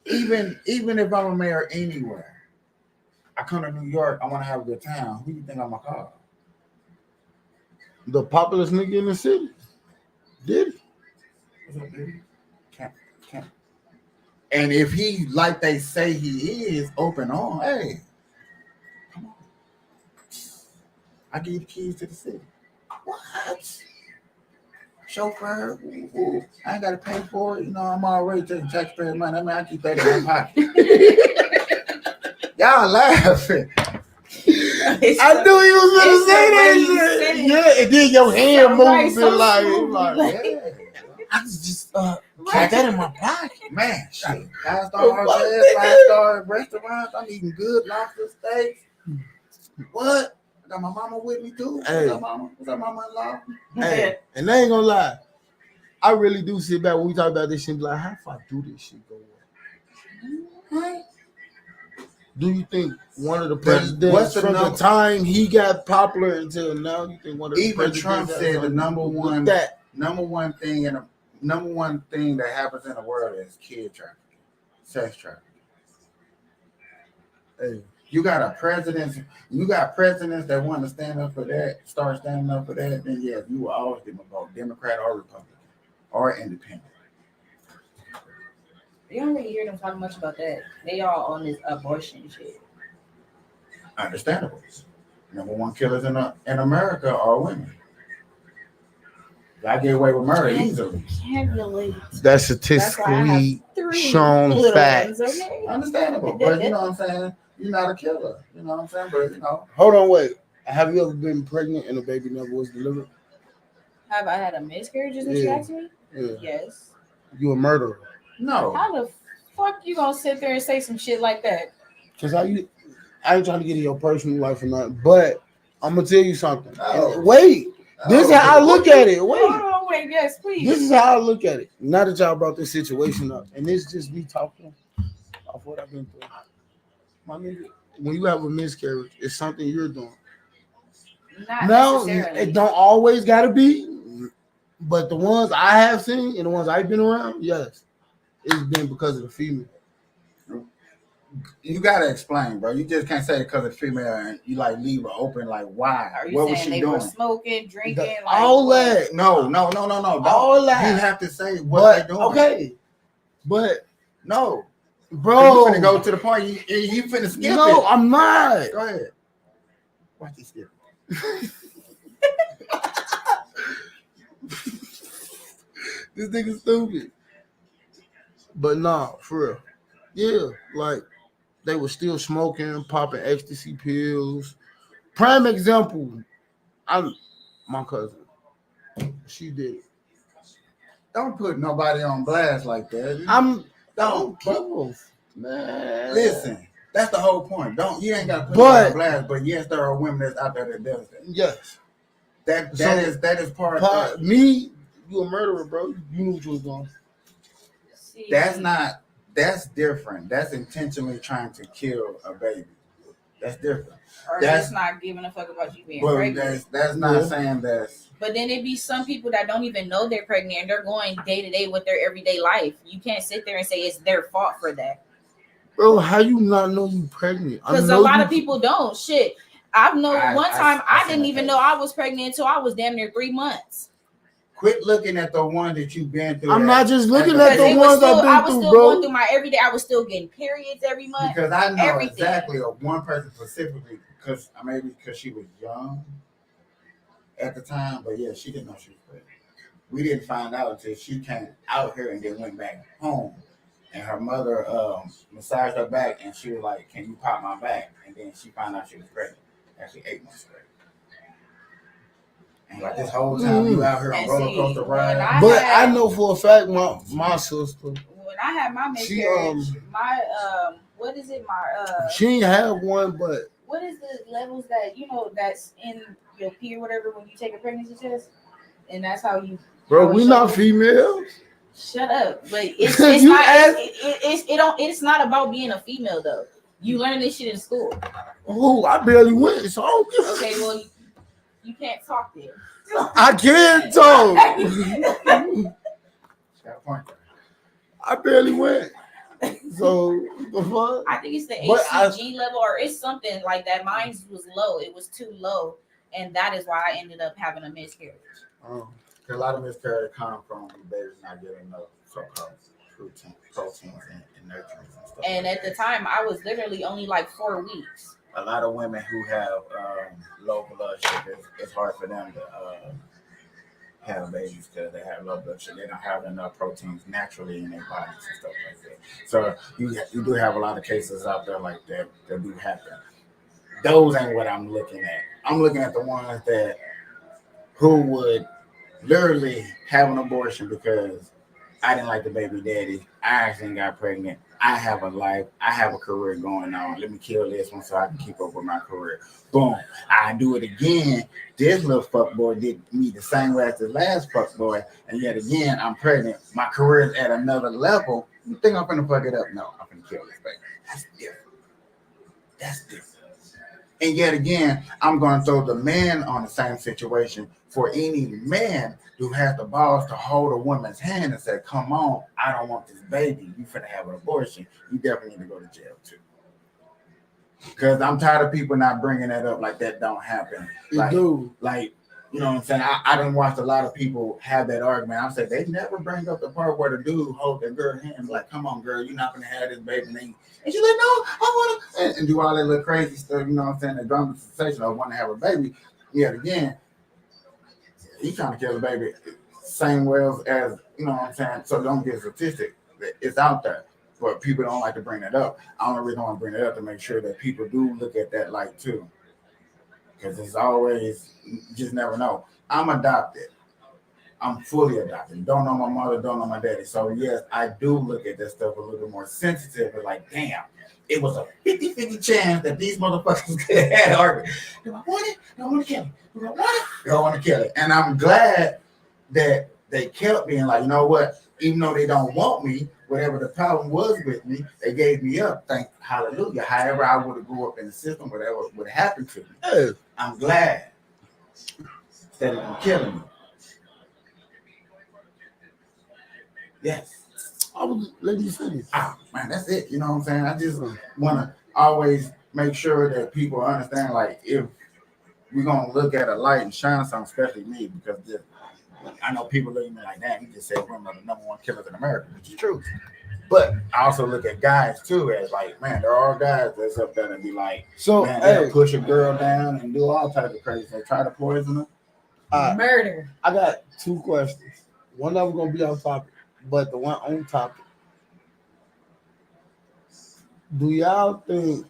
even if I'm a mayor anywhere, I come to New York. I want to have a good time. Who you think I'm gonna call? The populous nigga in the city. Did it. What's up, dude? Can't. And if he, like they say he is, open on, hey, come on. I give you the keys to the city. What? Chauffeur? Ooh, I ain't got to pay for it. You know, I'm already taking taxpayer money. I mean, I keep that in my pocket. Y'all laughing. I knew you was gonna say that shit. Yeah, and then your hand moved so like Yeah. I just kept that in my pocket. Man, shit. 5-star hotels, 5-star restaurants. I'm eating good lobster steaks. What? I got my mama with me too. Hey. What's up, mama? What's up, mama-in-law? Hey, and I ain't gonna lie. I really do sit back when we talk about this shit and be like, how if I do this shit go on? Do you think one of the presidents from the time he got popular until now, you think one of the even Trump said the number one thing that happens in the world is kid trafficking, sex trafficking. Hey. You got presidents that want to stand up for that, start standing up for that, then yes, you will always give them a vote, Democrat or Republican or independent. You don't really hear them talking much about that. They all on this abortion shit. Understandable. Number one killers in America are women. I get away with murder easily. Can't relate. That's statistically shown facts. Okay? Understandable, but you know what I'm saying? You're not a killer. You know what I'm saying? But you know. Hold on, wait. Have you ever been pregnant and a baby never was delivered? Have I had a miscarriage? Is what you asked me? Yeah. Yes. You a murderer. No. How the fuck you gonna sit there and say some shit like that? Cause I ain't trying to get in your personal life or nothing, but I'm gonna tell you something. Oh. And wait, this is how I look at it. Wait, Hold on, wait, yes, please. this is how I look at it. Now that y'all brought this situation up, and this just me talking off what I've been through. My nigga, when you have a miscarriage, it's something you're doing. Not Now, necessarily. it don't always gotta be, but the ones I have seen and the ones I've been around, yes, it's been because of the female. You gotta explain, bro. You just can't say it because it's female and you like leave her open. Like, why? Are you What was saying she they were doing? smoking, drinking, like All what? that. No. Don't. All that. You have to say what they doing. Okay, but No, bro, you finna go to the point. You finna skip it. no, I'm not. Go ahead. Watch this skip. This nigga stupid. But nah, for real. Yeah, like they were still smoking, popping ecstasy pills. Prime example, my cousin. She did it. Don't put nobody on blast like that. Don't bro. Man. Listen, that's the whole point. You ain't got to put But- nobody on blast. But yes, there are women that's out there that does that. Yes. That So- is part of Me, you a murderer, bro. You knew what you was doing. See, that's different. That's intentionally trying to kill a baby. That's different. or that's- just not giving a fuck about you being But pregnant. that's not Yeah. saying that's. But then it be some people that don't even know they're pregnant and they're going day to day with their everyday life. You can't sit there and say it's their fault for that. Bro, how you not know you pregnant? I Because a know lot you- of people don't. Shit. I've known one time I seen didn't that even case. know I was pregnant until I was damn near 3 months. Quit looking at the one that you've been through. I'm not just looking at Because the it was ones still, I I've was been through, still bro. going through my everyday. I was still getting periods every month. Because I know everything. exactly of one person specifically. Because maybe because she was young at the time, but yeah, she didn't know she was pregnant. We didn't find out until she came out here and then went back home. And her mother massaged her back, and she was like, "Can you pop my back?" And then she found out she was pregnant. Actually, 8 months pregnant. And like this whole time you out here on And roller see, coaster when ride. But I know for a fact my sister, When I had my She, miscarriage, my what is it? My she ain't have one, but what is the levels that that's in your pee or whatever when you take a pregnancy test, and that's how you. bro, how it we not shows. females. Shut up! But it's You not. asked- It's not about being a female though. You learn this shit in school. Oh, I barely went, so I don't give a- Okay, well you can't talk then. I can't talk. Got a point. I barely went. So the fuck? I think it's the But HCG level, or it's something like that. Mine was low. It was too low, and that is why I ended up having a miscarriage. Oh. A lot of miscarriage come from babies not getting enough so-called proteins and nutrients and stuff. And like at the that. time, I was literally only like 4 weeks. A lot of women who have low blood sugar, it's hard for them to have babies because they have low blood sugar. They don't have enough proteins naturally in their bodies and stuff like that. So you do have a lot of cases out there like that do happen. Those ain't what I'm looking at. I'm looking at the ones who would literally have an abortion because I didn't like the baby daddy. I actually got pregnant. I have a life. I have a career going on. Let me kill this one so I can keep up with my career. Boom. I do it again. This little fuckboy did me the same way as the last fuckboy. And yet again, I'm pregnant. My career is at another level. You think I'm finna fuck it up? No, I'm finna kill this baby. That's different. That's different. And yet again, I'm going to throw the man on the same situation for any man who has the balls to hold a woman's hand and say, come on, I don't want this baby. You finna have an abortion. You definitely need to go to jail too. Because I'm tired of people not bringing that up like that don't happen. Like, you know what I'm saying? I done watched a lot of people have that argument. I'm saying they never bring up the part where the dude hold the girl's hand like, come on, girl, you're not going to have this baby. And she's like, no, I want to. And do all that little crazy stuff, you know what I'm saying? The drama sensation of wanting to have a baby. Yet again, he's trying to kill the baby same way as, you know what I'm saying? So don't get a statistic. It's out there. But people don't like to bring that up. I only reason I want to bring it up to make sure that people do look at that light too. Because it's always, you just never know. I'm adopted. I'm fully adopted. Don't know my mother, don't know my daddy. So yes, I do look at this stuff a little bit more sensitive. But like, damn, it was a 50-50 chance that these motherfuckers could have had argument. Do I want it? Do I want to kill it? Do I want it? Do I want to kill it? And I'm glad that they kept being like, you know what? Even though they don't want me, whatever the problem was with me, they gave me up. Thank hallelujah. However, I would have grew up in the system, whatever would have happened to me. Hey, I'm glad instead of them killing me. Yes. I was let you finish. Ah, man, that's it. You know what I'm saying? I just want to always make sure that people understand, like, if we're going to look at a light and shine something, especially me, because I know people look at me like, damn, you just said women are the number one killers in America, which is true. But I also look at guys, too, as like, man, there are guys that's up there and be like, So, man, hey, they'll push a girl down and do all types of crazy. They try to poison her. Murder. I got two questions. One of them gonna be off topic, but the one on topic. Do y'all think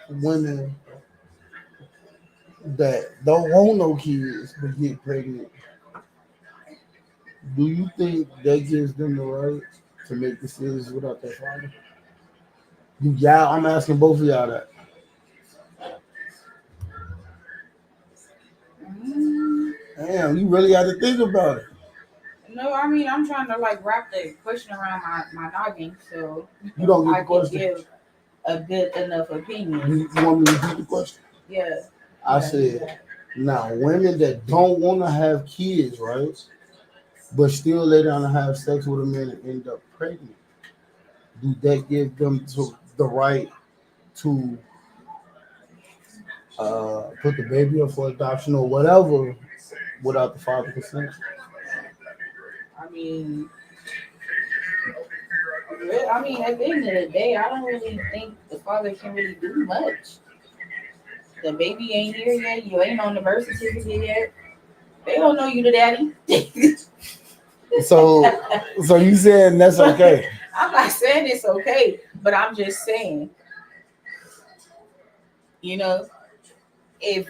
women that don't want no kids but get pregnant, do you think that gives them the right to make decisions without their father? Y'all, I'm asking both of y'all that. Damn, you really got to think about it. No, I mean I'm trying to like wrap the question around my noggin, so You don't I get the can question. give a good enough opinion. You want me to repeat the question? Yeah. I said, now women that don't want to have kids, right, but still lay down and have sex with a man and end up pregnant, do that give them the right to put the baby up for adoption or whatever without the father consent? I mean, at the end of the day, I don't really think the father can really do much. The baby ain't here yet. You ain't on the birth certificate yet. They don't know you the daddy. So you saying that's okay? I'm not saying it's okay, but I'm just saying, you know, if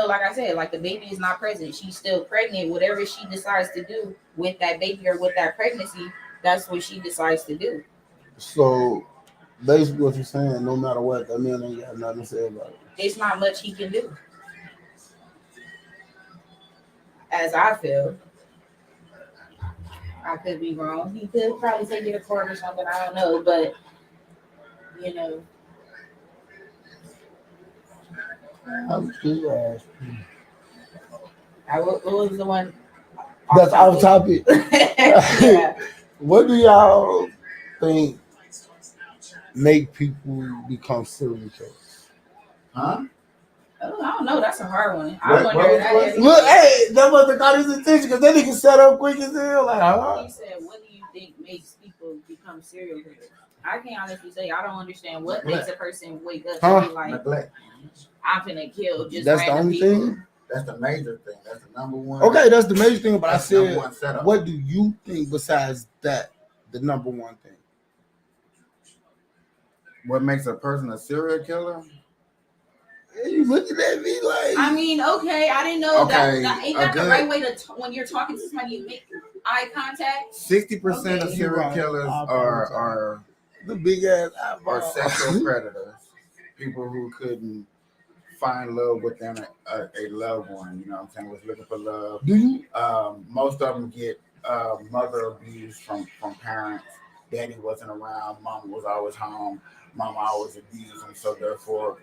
like I said, like the baby is not present, she's still pregnant. Whatever she decides to do with that baby or with that pregnancy, that's what she decides to do. So basically, what you're saying, no matter what, that man ain't got nothing to say about it. It's not much he can do, as I feel. I could be wrong. He could probably take it to court or something. I don't know, but you know. I'm just asking. What was the one? That's off topic. Yeah. What do y'all think make people become serial killers? Huh? I don't know. That's a hard one. What was the Look, hey, that must have caught his attention because that nigga set up quick as hell. Like, huh? He said, "What do you think makes people become serial killers?" I can't honestly say I don't understand what makes a person wake up and be like, Neglect. "I'm finna kill just That's the random only people." thing. That's the major thing. That's the number one. Okay, that's the major thing. But That's I the number one said, setup. what do you think besides that? The number one thing. What makes a person a serial killer? Hey, you looking at me like? I mean, okay, I didn't know Okay, that ain't that the right way to when you're talking to somebody, you make eye contact. 60% of Okay. serial Right. killers I are the big ass eyeball. sexual predators. People who couldn't find love within a loved one. You know what I'm saying? Was looking for love. Do you? Most of them get mother abuse from parents. Daddy wasn't around. Mama was always home. Mama always abused them. So therefore,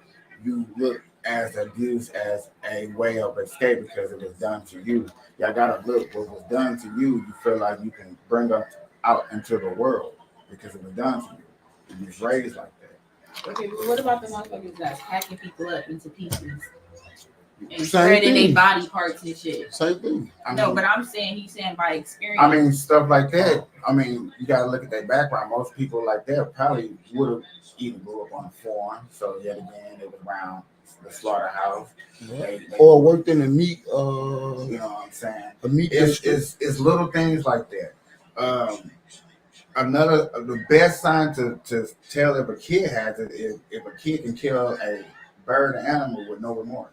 you look as abuse as a way of escape because it was done to you. Y'all gotta look what was done to you. You feel like you can bring them out into the world because it was done to you. And you was raised like that. Okay, but what about the motherfuckers that's hacking people up into pieces and Same shredding their thing. body parts and shit? Same thing. No, but I'm saying he's saying by experience. I mean, stuff like that. I mean, you got to look at their background. Most people like that probably would have either grew up on a farm. So yet again, they was around the slaughterhouse. They Or worked in the meat. You know what I'm saying? A meat It's district. little things like that. The best sign to tell if a kid has it is if a kid can kill a bird or animal with no remorse.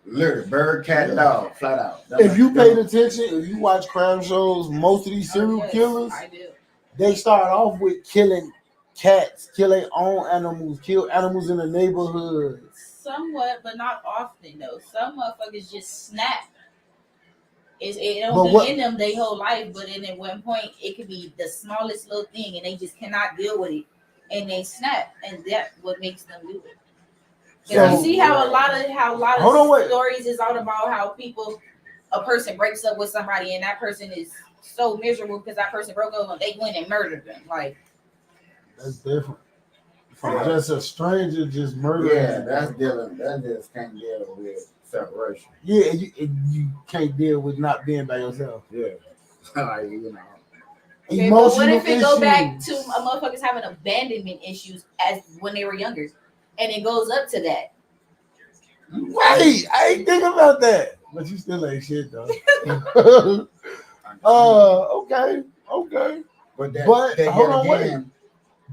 Literally, bird, cat, dog, flat out. If you paid attention, if you watch crime shows, most of these serial killers, I do. they start off with killing cats, kill their own animals, kill animals in the neighborhood. Somewhat, but not often though. Some motherfuckers just snap. It But don't what- be in them their whole life, but then at one point it could be the smallest little thing, and they just cannot deal with it, and they snap, and that's what makes them do it. So- You see how a lot of Hold on, wait. stories is all about how a person breaks up with somebody, and that person is so miserable because that person broke up, and they went and murdered them. Like That's different. From just a stranger just murdering. Yeah, that's dealing. That just can't deal with separation. Yeah, you can't deal with not being by yourself. Yeah, like you know. okay, but what if it go back to a motherfuckers having abandonment issues as when they were younger, and it goes up to that? Right, I ain't think about that. But you still ain't shit though. Okay. But Hold on, wait.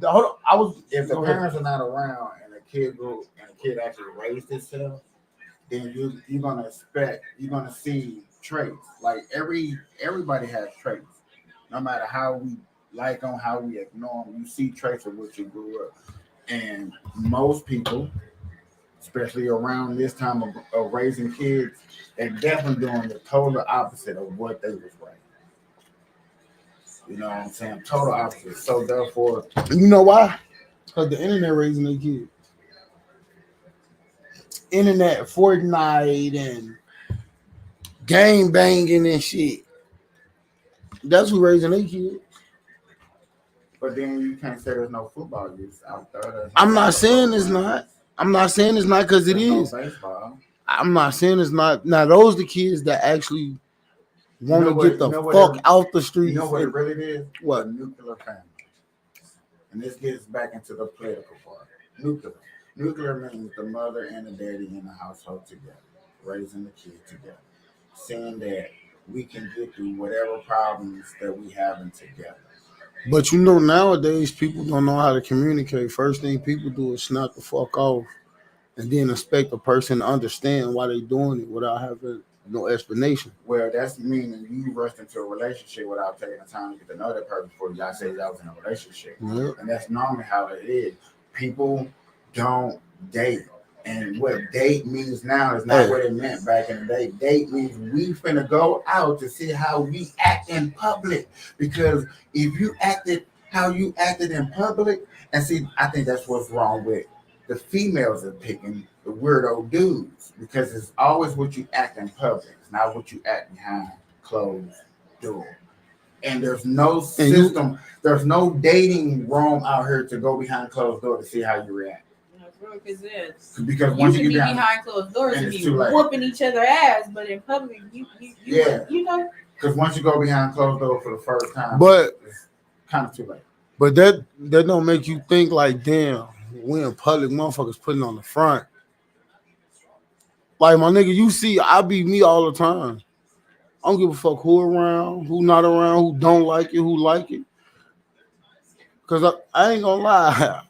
Hold on, I was. If the go ahead. parents are not around and the kid actually raised itself, then you're gonna see traits. Like everybody has traits. No matter how we like them, how we ignore them, you see traits of what you grew up. And most people, especially around this time of raising kids, they're definitely doing the total opposite of what they was raised. You know what I'm saying? Total opposite. So therefore, You know why? Because the internet raising their kids. Internet, Fortnite, and game banging and shit. That's who raising their kids. but then you can't say there's no football use out there. I'm not saying it's not. I'm not saying it's not because it There's is. no baseball. I'm not saying it's not. Now those the kids that actually want to know what- get the you know what fuck it- out the You streets. know what it really is? What? A nuclear family. And this gets back into the political part. Nuclear. Nuclear means the mother and the daddy in the household together, raising the kid together, saying that we can get through whatever problems that we having together. But you know, nowadays people don't know how to communicate. First thing people do is snap the fuck off, and then expect a person to understand why they doing it without having no explanation. Well, that's meaning you rushed into a relationship without taking the time to get to know that person before y'all say y'all was in a relationship. Yep. And that's normally how it is. People don't date. And what date means now is not what it meant back in the day. Date means we finna go out to see how we act in public. Because if you acted how you acted in public, and see, I think that's what's wrong with the females are picking the weirdo dudes. Because it's always what you act in public. It's not what you act behind closed door. And there's no system, there's no dating room out here to go behind closed door to see how you react. Because You once can you be get down, behind closed doors and and it's be too late. whooping each other ass, but in public, you know. because once you go behind closed door for the first time, But it's kind of too late. But that don't make you think like, damn, we in public, motherfuckers putting on the front. Like my nigga, you see, I be me all the time. I don't give a fuck who around, who not around, who don't like it, who like it. Cause I ain't gonna lie,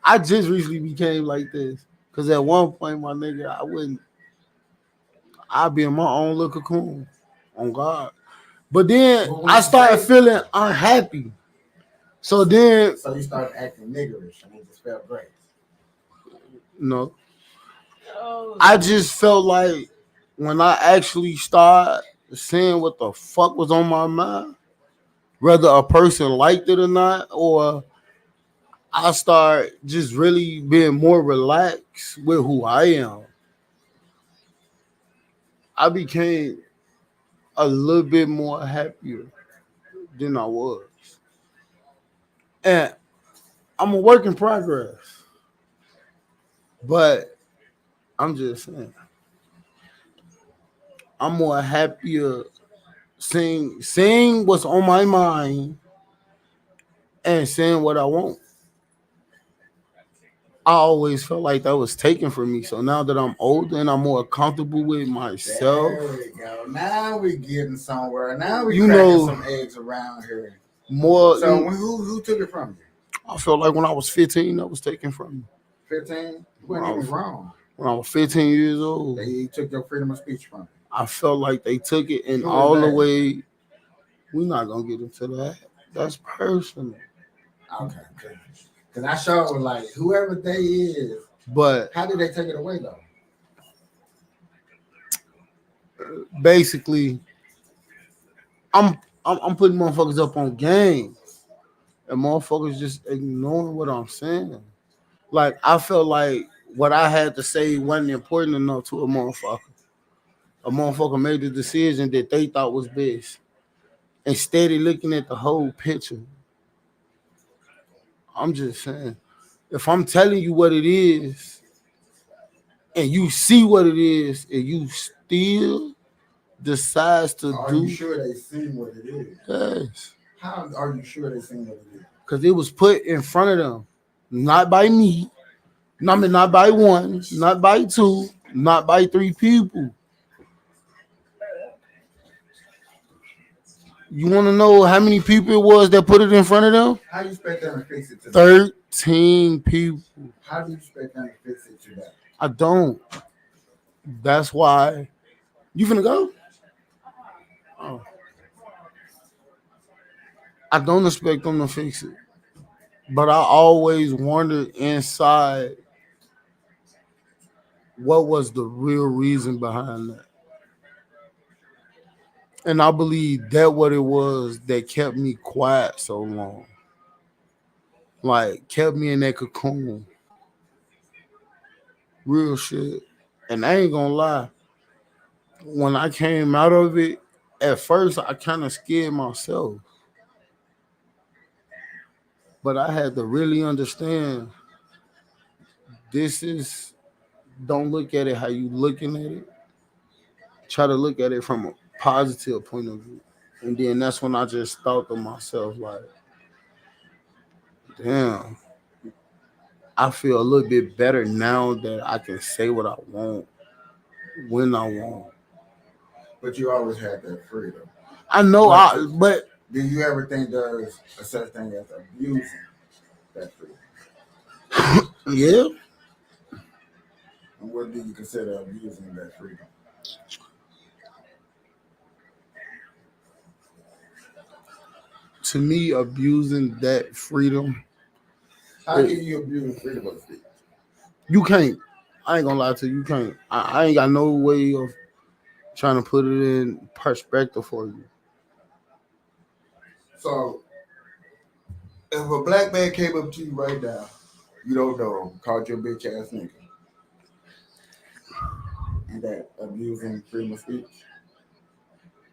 I just recently became like this. Cause at one point, my nigga, I'd be in my own little cocoon, on God. But then But when I you started say- feeling unhappy. So then, So you started acting niggerish, and it just felt great. no. Oh, I just felt like when I actually started seeing what the fuck was on my mind, whether a person liked it or not, or I start just really being more relaxed with who I am, I became a little bit more happier than I was. And I'm a work in progress. But I'm just saying, I'm more happier saying what's on my mind and saying what I want. I always felt like that was taken from me. So now that I'm older and I'm more comfortable with myself, There we go. Now we getting somewhere. Now we You cracking know- some eggs around here. more. So who took it from you? I felt like when I was 15, that was taken from me. 15? You wasn't even wrong. when I was 15 years old. They took your freedom of speech from you. I felt like they took it in Who is all the that? way. We're not gonna get into that. That's personal. Okay. Because I showed like whoever they is, But how did they take it away though? basically, I'm putting motherfuckers up on game, and motherfuckers just ignoring what I'm saying. Like I felt like what I had to say wasn't important enough to a motherfucker. A motherfucker made the decision that they thought was best, instead of looking at the whole picture. I'm just saying, if I'm telling you what it is, and you see what it is, and you still decides to Are do, you sure they seen what it is? yes, How are you sure they seen what it is? because it was put in front of them, not by me. I mean, not by one, not by two, not by three people. You want to know how many people it was that put it in front of them? How you expect them to fix it to that? 13 people. How do you expect them to fix it to that? I don't. That's why. You finna go? Oh. I don't expect them to fix it. But I always wondered inside what was the real reason behind that. And I believe that what it was that kept me quiet so long. Like, kept me in that cocoon. Real shit. And I ain't gonna lie. When I came out of it, at first I kind of scared myself. But I had to really understand this is, don't look at it how you looking at it. Try to look at it from a positive point of view. And then that's when I just thought to myself, like, damn, I feel a little bit better now that I can say what I want when I want. But you always had that freedom. I know, but Do you ever think there's a such thing as abusing that freedom? yeah, And what do you consider abusing that freedom? to me, abusing that freedom, How can you abuse freedom of speech? you can't. I ain't gonna lie to you, you can't. I ain't got no way of trying to put it in perspective for you. So, if a black man came up to you right now, you don't know him, called you a bitch ass nigga, and that abusing freedom of speech?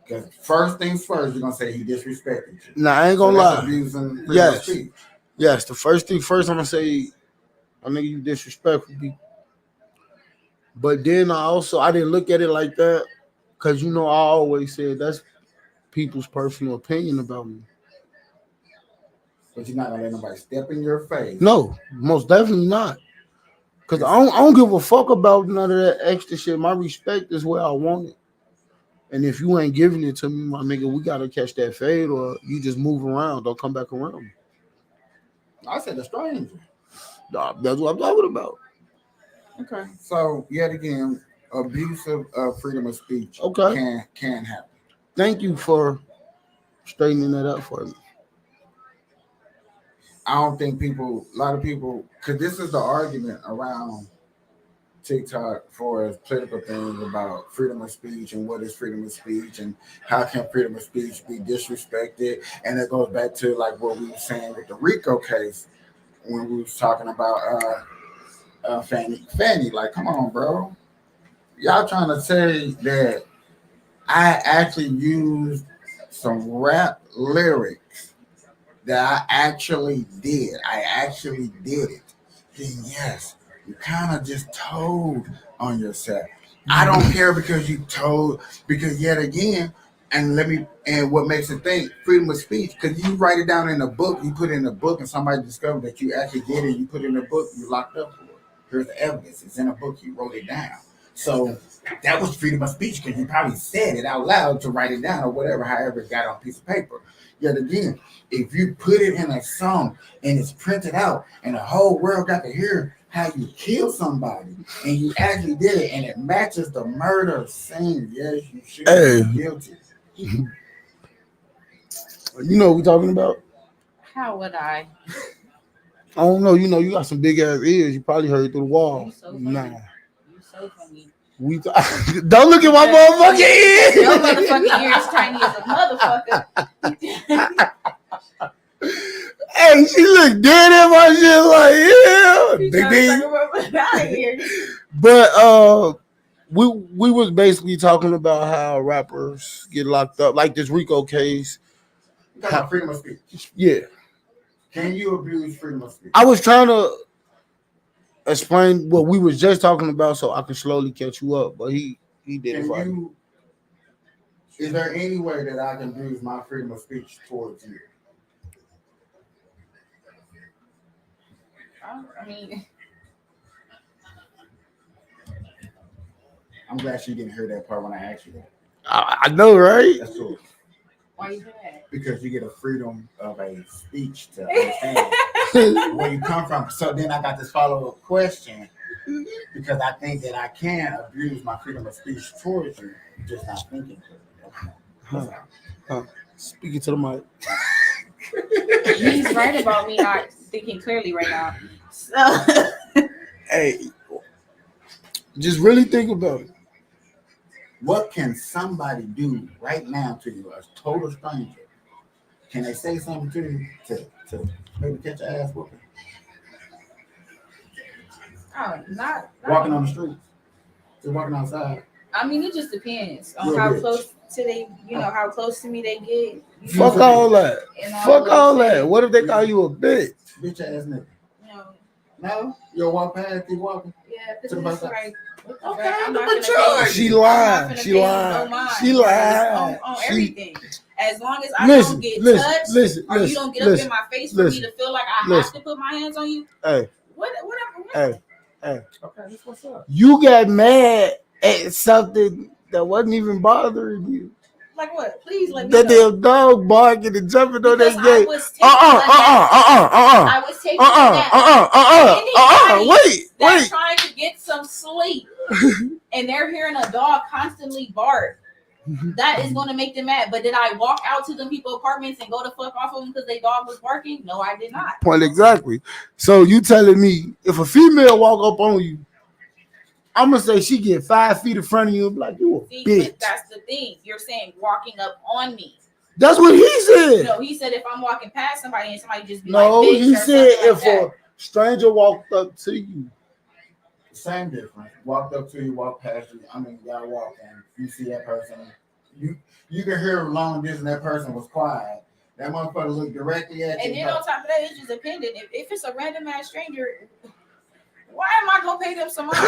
Because first things first, you're gonna say he disrespected you. Nah, I ain't So gonna that's lie. abusing freedom of Yes. speech. Yes, the first thing first, I'm gonna say, I nigga, you disrespectful people. But then I didn't look at it like that, because I always said that's people's personal opinion about me. But you're not gonna let nobody step in your face. No, most definitely not. Because I don't give a fuck about none of that extra shit. My respect is where I want it. And if you ain't giving it to me, my nigga, we gotta catch that fade, or you just move around. Don't come back around. I said a stranger. Nah, that's what I'm talking about. Okay. So yet again, abuse of freedom of speech Okay. can happen. Thank you for straightening that up for me. I don't think a lot of people, because this is the argument around TikTok for political things about freedom of speech and what is freedom of speech and how can freedom of speech be disrespected. And it goes back to like what we were saying with the RICO case when we was talking about Fanny. Like, come on, bro. Y'all trying to say that I actually used some rap lyrics that I actually did. I actually did it. Then yes, you kind of just told on yourself. I don't care because you told, because yet again, and what makes it think freedom of speech, because you write it down in a book, you put it in a book, and somebody discovered that you actually did it, you put it in a book, you locked up for it. Here's the evidence. It's in a book, you wrote it down. So that was freedom of speech because you probably said it out loud to write it down or whatever, however it got on a piece of paper. Yet again, if you put it in a song and it's printed out and the whole world got to hear how you kill somebody and you actually did it and it matches the murder scene, yes, you should be guilty. You know what we talking about? How would I? I don't know. You know, you got some big ass ears. You probably heard it through the wall. You so funny. Nah. You so funny. Don't look at my motherfucking ears. Your motherfucking ears tiny as a motherfucker. Hey, she looked dead at my shit like, yeah. But we was basically talking about how rappers get locked up, like this Rico case. You got freedom of speech. Yeah. Can you abuse freedom of speech? I was trying to explain what we was just talking about so I could slowly catch you up, but he did it for me. Is there any way that I can abuse my freedom of speech towards you? I mean, I'm glad she didn't hear that part when I asked you that. I know, right? That's cool. why you do that? Because you get a freedom of a speech to understand where you come from. So then I got this follow-up question because I think that I can abuse my freedom of speech towards you, just not thinking. Speaking to the mic. He's right about me not thinking clearly right now. So Hey, just really think about it. What can somebody do right now to you, a total stranger? Can they say something to you to maybe catch your ass whooping? not Walking on the streets, just walking outside. I mean, it just depends on how close to they, how close to me they get. Fuck all that. Fuck all that. What if they call you a bitch? Bitch ass nigga. No. No? You'll walk past, keep walking. Yeah, because it's like, okay, I'm not gonna pay, she lied. She lied. She lied. On everything. As long as I don't get touched, or you don't get up in my face for me to feel like I have to put my hands on you. Hey. Whatever. Hey. Okay, that's what's up. You got mad at something that wasn't even bothering you. Like what? Please let me that know. damn dog barking and jumping on that gate. I was taking Wait. Trying to get some sleep, and they're hearing a dog constantly bark. That is going to make them mad. But did I walk out to them people's apartments and go to fuck off of them because their dog was barking? No, I did not. Point exactly. So you telling me if a female walk up on you, I'm gonna say she get 5 feet in front of you and be like, you a bitch. But that's the thing. You're saying walking up on me. That's what he said. No, he said if I'm walking past somebody and somebody just be no, like, bitch, he said if like a stranger walked up to you. Same difference. Walked up to you, walked past you. I mean, y'all walk and you see that person. You can hear long distance that person was quiet. That motherfucker looked directly at you. And then on top of that, it's just dependent. If it's a random ass stranger, why am I gonna pay them some money?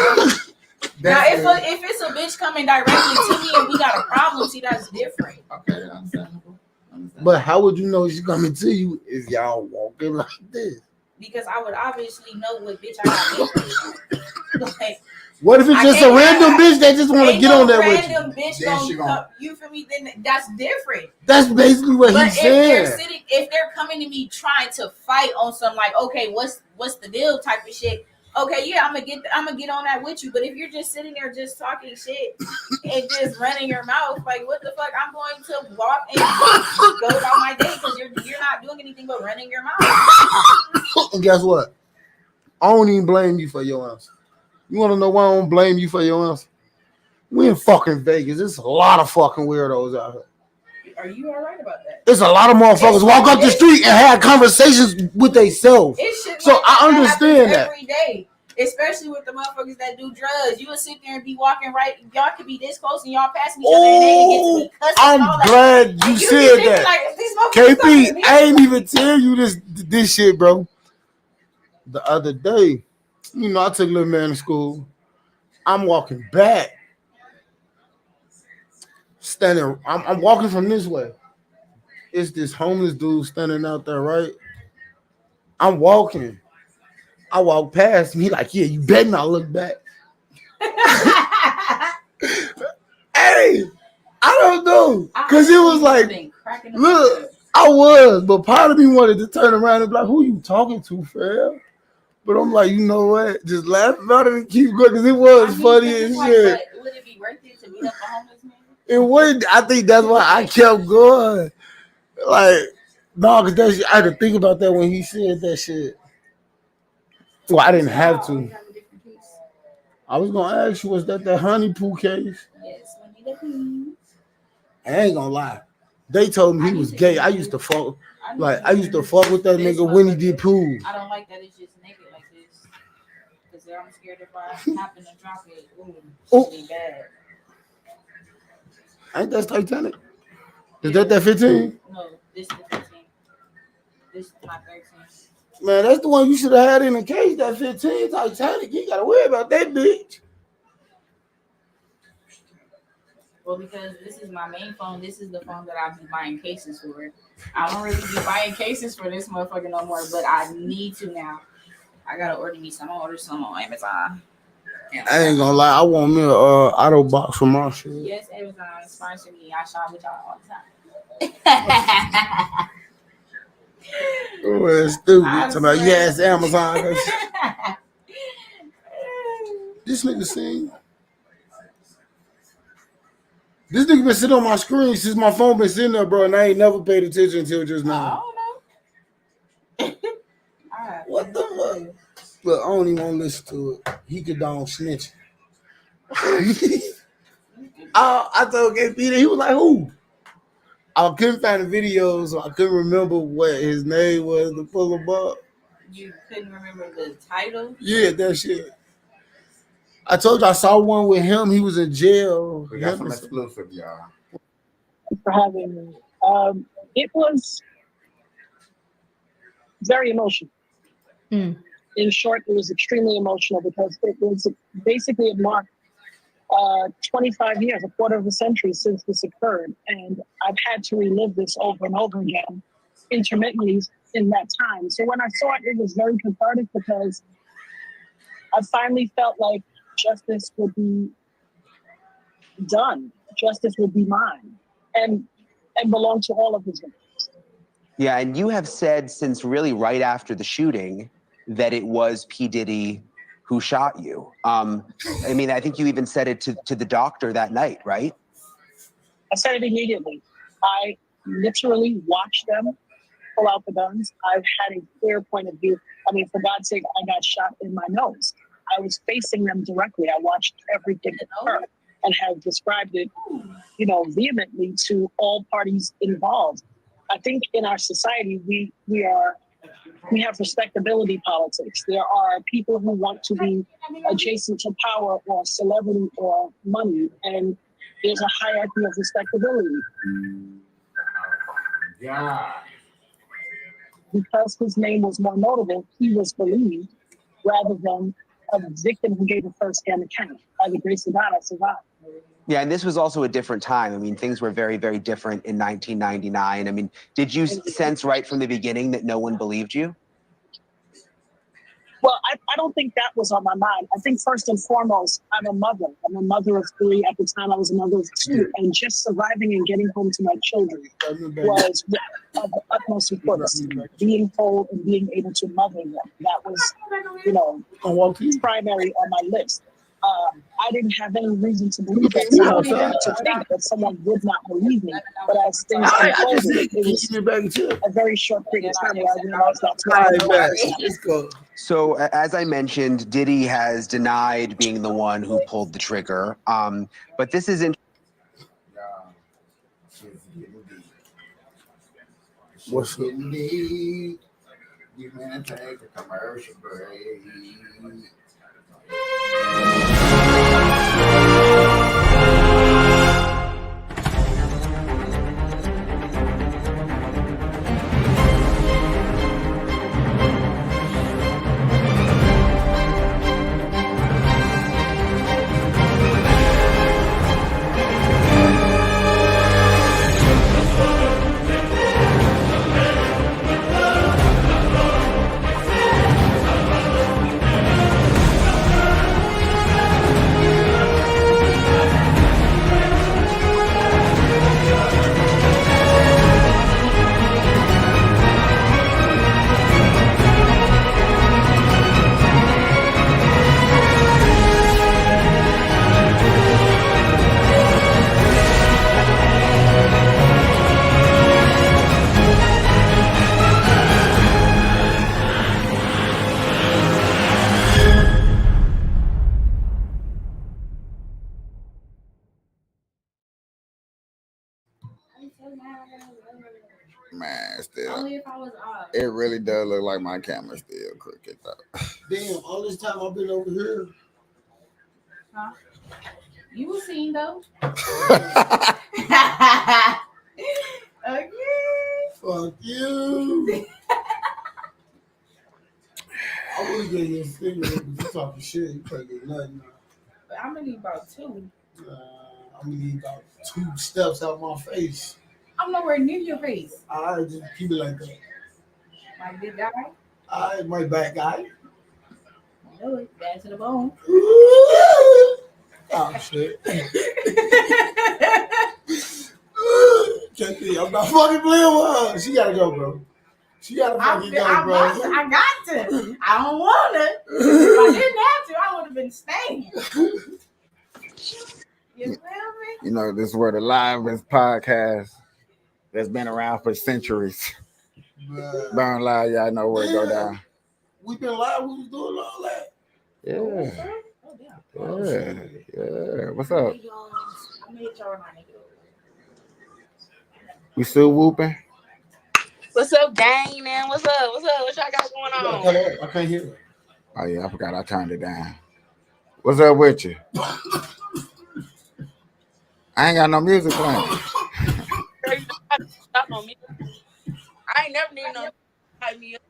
Now, if it's a bitch coming directly to me and we got a problem, see, that's different. Okay, understandable. But how would you know she's coming to you if y'all walking like this? Because I would obviously know what bitch I got. Like, what if it's just a random bitch that just want to get on there with you? Random bitch don't you for me? Then that's different. That's basically what he said. If they're coming to me trying to fight on some like, okay, what's the deal type of shit? Okay, yeah, I'm gonna get on that with you. But if you're just sitting there just talking shit and just running your mouth, like what the fuck? I'm going to walk and go about my day because you're not doing anything but running your mouth. And guess what? I don't even blame you for your answer. You want to know why I don't blame you for your answer? We in fucking Vegas. There's a lot of fucking weirdos out here. Are you all right about that? There's a lot of motherfuckers walk up the street and have conversations with themselves. So I understand that. Every day, especially with the motherfuckers that do drugs. You will sit there and be walking right. Y'all could be this close and y'all passing each other and they get to be cussing. I'm glad you said that. Like, KP, I ain't even tell you this shit, bro. The other day, I took little man to school. I'm walking back. Standing, I'm walking from this way. It's this homeless dude standing out there, right? I'm walking. I walk past him. He like, yeah, you better not look back. Hey, I don't know. Because it was like, look, I was, but part of me wanted to turn around and be like, who you talking to, fam? But I'm like, you know what? Just laugh about it and keep going because it was funny as shit. But would it be worth it to beat up a homeless man? It would. I think that's why I kept going. Like, no, because that shit, I had to think about that when he said that shit. Well, I didn't have to. I was gonna ask you, was that honey poo case? Yes, Winnie the Pooh. I ain't gonna lie. They told me he was gay. I used to fuck with that nigga Winnie the Pooh. I don't like that it's just naked like this. Because I'm scared if I happen to drop it, it'll be bad. Ain't that Titanic? Is that 15? No, this is the 15. This is my 13. Man, that's the one you should have had in the case, that 15 Titanic. You ain't gotta worry about that bitch. Well, because this is my main phone, this is the phone that I'll be buying cases for. I don't really be buying cases for this motherfucker no more, but I need to now. I gotta order me some. I'll order some on Amazon. I ain't gonna lie, I want me a auto box for my shit. Yes, Amazon sponsor me. I shop with y'all all the time. Oh, that's stupid. Somebody, yes, Amazon. This nigga sing. This nigga been sitting on my screen since my phone been sitting there, bro, and I ain't never paid attention until just now. I don't know. What the fuck? Look, I don't even want to listen to it. He could down snitch. I told KP that he was like, who? I couldn't find the video, so I couldn't remember what his name was to pull him up. You couldn't remember the title? Yeah, that shit. I told you I saw one with him. He was in jail. We got some exclusive, y'all. For having me. It was very emotional. In short, it was extremely emotional because it was basically it marked 25 years, a quarter of a century since this occurred. And I've had to relive this over and over again, intermittently in that time. So when I saw it, it was very cathartic because I finally felt like justice would be done. Justice would be mine and belong to all of his victims. Yeah, and you have said since really right after the shooting that it was P. Diddy who shot you. I mean, I think you even said it to the doctor that night, right? I said it immediately. I literally watched them pull out the guns. I've had a clear point of view. I mean, for God's sake, I got shot in my nose. I was facing them directly. I watched everything occur and have described it, vehemently to all parties involved. I think in our society, we have respectability politics. There are people who want to be adjacent to power or celebrity or money, and there's a hierarchy of respectability. Yeah. Because his name was more notable, he was believed rather than a victim who gave a first-hand account. By the grace of God, I survived. Yeah, and this was also a different time. I mean, things were very, very different in 1999. I mean, did you sense right from the beginning that no one believed you? Well, I don't think that was on my mind. I think first and foremost, I'm a mother. I'm a mother of 3. At the time, I was a mother of 2. And just surviving and getting home to my children was of the utmost importance. Being whole and being able to mother them. That was, primary on my list. I didn't have any reason to believe that someone would not believe me. But as things unfolded, it was a very short period of time where I realized that's why. So, as I mentioned, Diddy has denied being the one who pulled the trigger. But this is in. What's getting deep? You man, take a commercial break. Man, still. Only if I was off. It really does look like my camera still crooked though. Damn, all this time I've been over here. Huh? You were seen though. Okay. Fuck you. I would have gave you a cigarette, but you talking shit. You can't get nothing. But I'm gonna need about 2. I'm gonna need about 2 steps out my face. I'm nowhere near your face. Alright, just keep it like that. My big guy. Alright, my back guy. I know it. Bad to the bone. Oh shit. I'm not fucking playing with her. She gotta go, bro. She gotta fucking go, bro. I got to. I don't want to. If I didn't have to, I would have been staying. You feel me? You know, this is where the livest podcast that's been around for centuries. Burn Live, y'all know where it go down. We been live, we was doing all that. Yeah. Oh, Yeah. What's up? I made y'all my nigga. We still whooping? What's up, gang, man? What's up? What y'all got going on? I can't hear it. Oh yeah, I forgot I turned it down. What's up with you? I ain't got no music playing. Stop on me. I ain't never need no hype me up.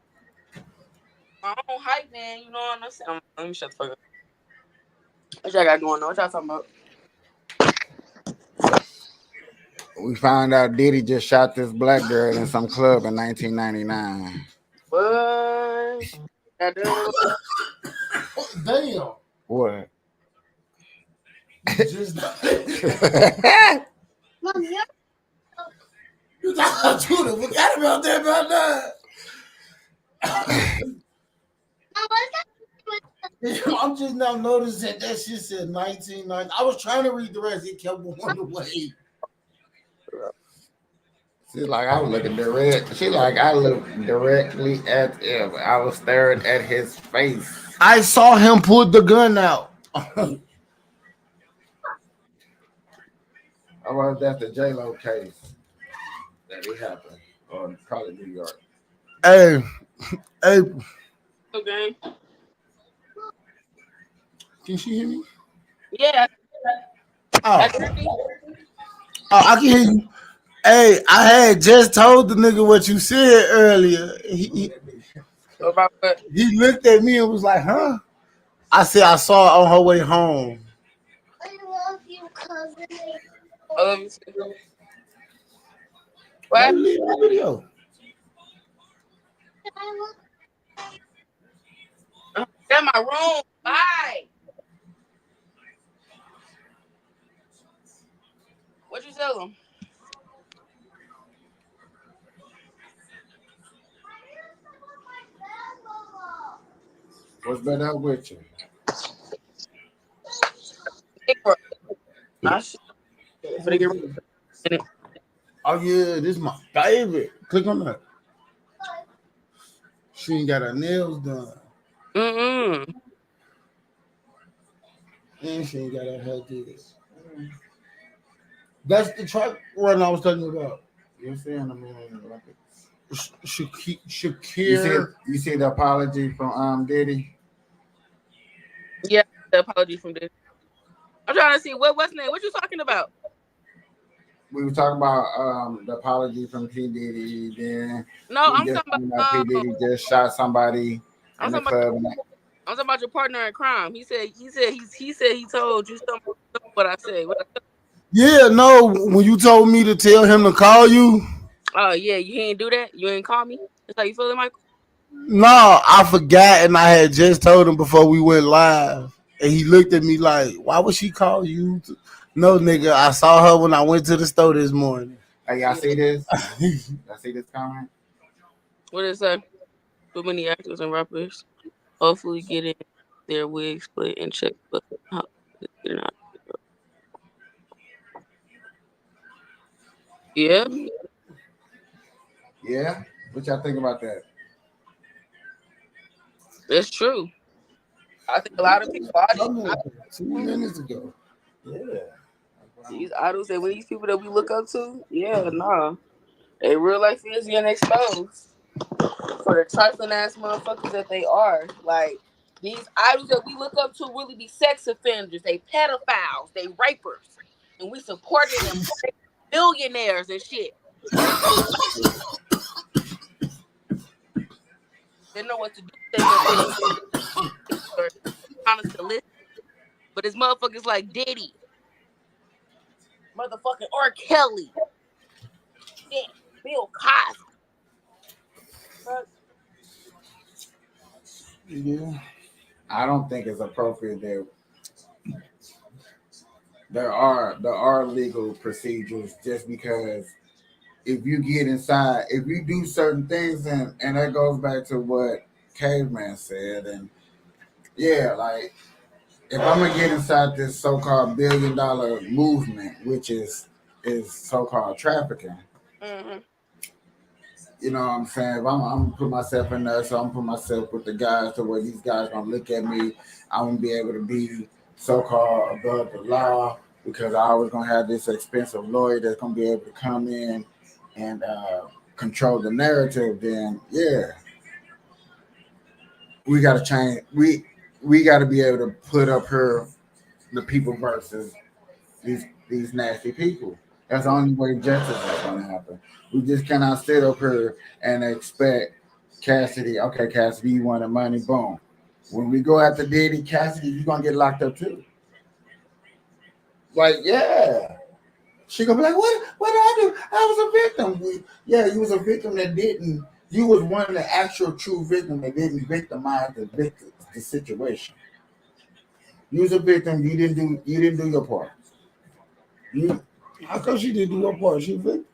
My own hype, man. You know what I'm saying? Let me shut the fuck up. What y'all got going on? What y'all talking about? We found out Diddy just shot this black girl in some club in 1999. What? Damn. What? Just you thought I forgot about that. I'm just now noticing that shit said 1990. I was trying to read the rest. It kept going away. She's like, I was looking direct. She like, I looked directly at him. I was staring at his face. I saw him pull the gun out. I wonder if that's the J-Lo case that it happened. Or probably New York. Hey. Okay. Can she hear me? Yeah. I can hear you. Hey, I had just told the nigga what you said earlier. About what? He looked at me and was like, huh? I said I saw it on her way home. I love you, cousin. I love you too. What? Video. That's my room. Bye. What you tell them? What's been up with you? Oh yeah, this is my favorite. Click on that. She ain't got her nails done. And she ain't got her hair did. That's the truck run I was talking about. You see in a minute. Shakir. You see the apology from Diddy? Yeah, the apology from Diddy. I'm trying to see what's name. What you talking about? We were talking about the apology from P. Diddy. Then no, I'm talking about P. Diddy just shot somebody in the club. I'm talking about your partner in crime. He said he told you something. What I said. Yeah, no. When you told me to tell him to call you. Oh yeah, you ain't do that. You ain't call me. That's how you feeling, Michael? No, I forgot, and I had just told him before we went live, and he looked at me like, "Why would she call you?" No, nigga, I saw her when I went to the store this morning. Hey, y'all see this? Y'all see this comment? What is that? Too many actors and rappers. Hopefully, get in their wig split and check. But how they're not. Yeah. Yeah. What y'all think about that? It's true. I think a lot of people. 2 minutes ago. Yeah. These idols that these people that we look up to, yeah, nah. They real life is getting exposed for the trifling ass motherfuckers that they are. Like these idols that we look up to really be sex offenders, they pedophiles, they rapers. And we supporting them billionaires and shit. They know what to do with their money. Honest to listen. But it's motherfuckers like Diddy, motherfucking R. Kelly, shit, Bill Cosby. Fuck. Yeah. I don't think it's appropriate that there are legal procedures just because if you get inside, if you do certain things, and that goes back to what Caveman said, and yeah, like if I'm gonna get inside this so-called $1 billion movement, which is so-called trafficking, Mm-hmm. you know what I'm saying? If I'm gonna put myself in there, so I'm gonna put myself with the guys to where these guys gonna look at me. I'm gonna be able to be so-called above the law because I always gonna have this expensive lawyer that's gonna be able to come in and control the narrative. Then yeah, we gotta change. We gotta be able to put up here the people versus these nasty people. That's the only way justice is going to happen. We just cannot sit up here and expect Cassidy. Okay, Cassidy, you want the money? Boom. When we go after Diddy, Cassidy, you're gonna get locked up too. Like, yeah, she gonna be like, what did I do? I was a victim. Yeah, you was a victim that didn't. You was one of the actual true victims that didn't victimize the situation. You was a victim. You didn't do your part. You How come she didn't do her part? She victim.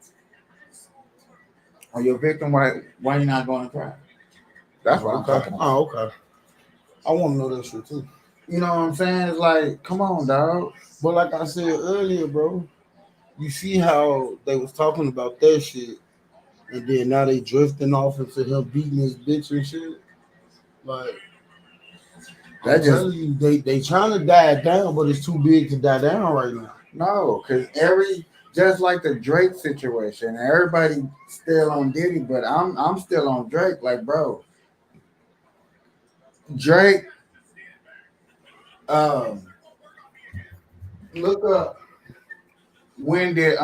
are you a victim? Why you not going to try? That's what I'm talking about. Oh, okay. I want to know that shit too. You know what I'm saying? It's like, come on, dog. But like I said earlier, bro, you see how they was talking about that shit, and then now they drifting off into him beating his bitch and shit. Like That I'm just telling you, they trying to die it down, but it's too big to die down right now. no, because just like the Drake situation, everybody still on Diddy, but I'm still on Drake. Like, bro, Drake, um, look up when did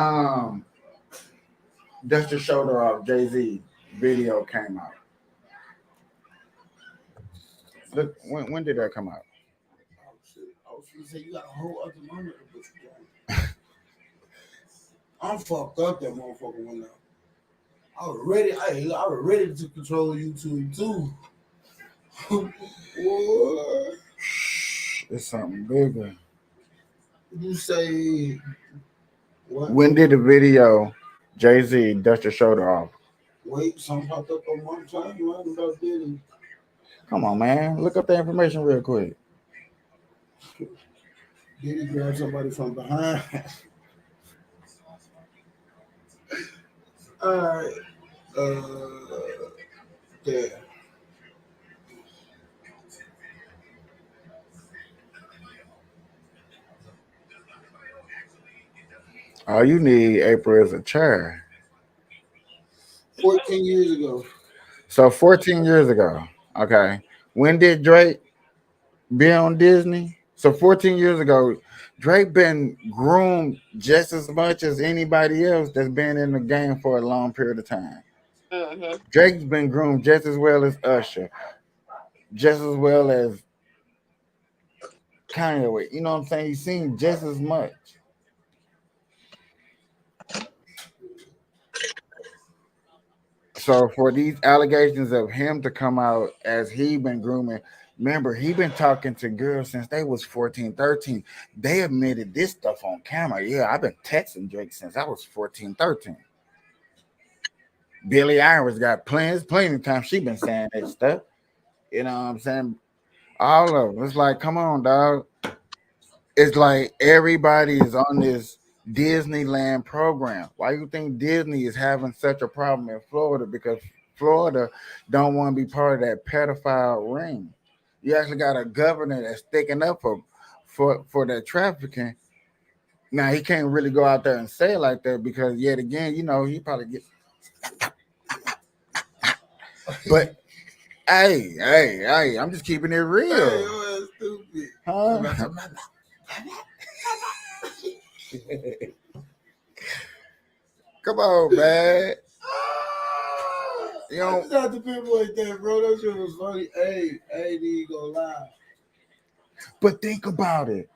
Dust Your Shoulder Off Jay-Z video came out. Look, when did that come out? Oh shit! I was gonna say you got a whole other moment to put you down. I'm fucked up. That motherfucker went out. I was ready. I was ready to control YouTube too. What? It's something bigger. You say what? When did the video Jay-Z Dust Your Shoulder Off? Wait, something popped up on my time. You ain't about Diddy. Come on, man. Look up the information real quick. Diddy grab somebody from behind. All right. There. All you need, April, is a chair. 14 years ago. So 14 years ago. Okay. When did Drake be on Disney? So 14 years ago, Drake been groomed just as much as anybody else that's been in the game for a long period of time. Mm-hmm. Drake's been groomed just as well as Usher, just as well as Kanye. You know what I'm saying? He's seen just as much. So for these allegations of him to come out as he been grooming, remember he been talking to girls since they was 14, 13. They admitted this stuff on camera. Yeah, I've been texting Drake since I was 14, 13. Billie Eilish got plenty of time. She been saying that stuff. You know what I'm saying? All of them. It's like, come on, dog. It's like everybody is on this Disneyland program. Why you think Disney is having such a problem in Florida? Because Florida don't want to be part of that pedophile ring. You actually got a governor that's sticking up for that trafficking, Now he can't really go out there and say it like that because yet again, he probably get. But hey, I'm just keeping it real. Hey, stupid. Huh? Come on, man. I just had to pinpoint that, bro. That shit was funny. Hey, you gonna lie. But think about it.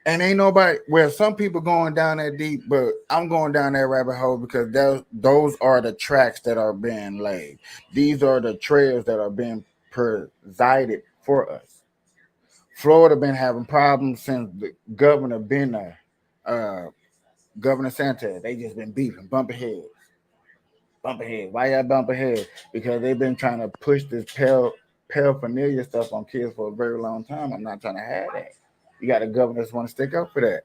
And ain't nobody, well, some people going down that deep, but I'm going down that rabbit hole because those are the tracks that are being laid. These are the trails that are being presided for us. Florida been having problems since the governor been there. Governor Sanchez, they just been beefing, bumping heads. Bumping heads. Why y'all bumping heads? Because they've been trying to push this paraphernalia stuff on kids for a very long time. I'm not trying to have that. You got a governor that's want to stick up for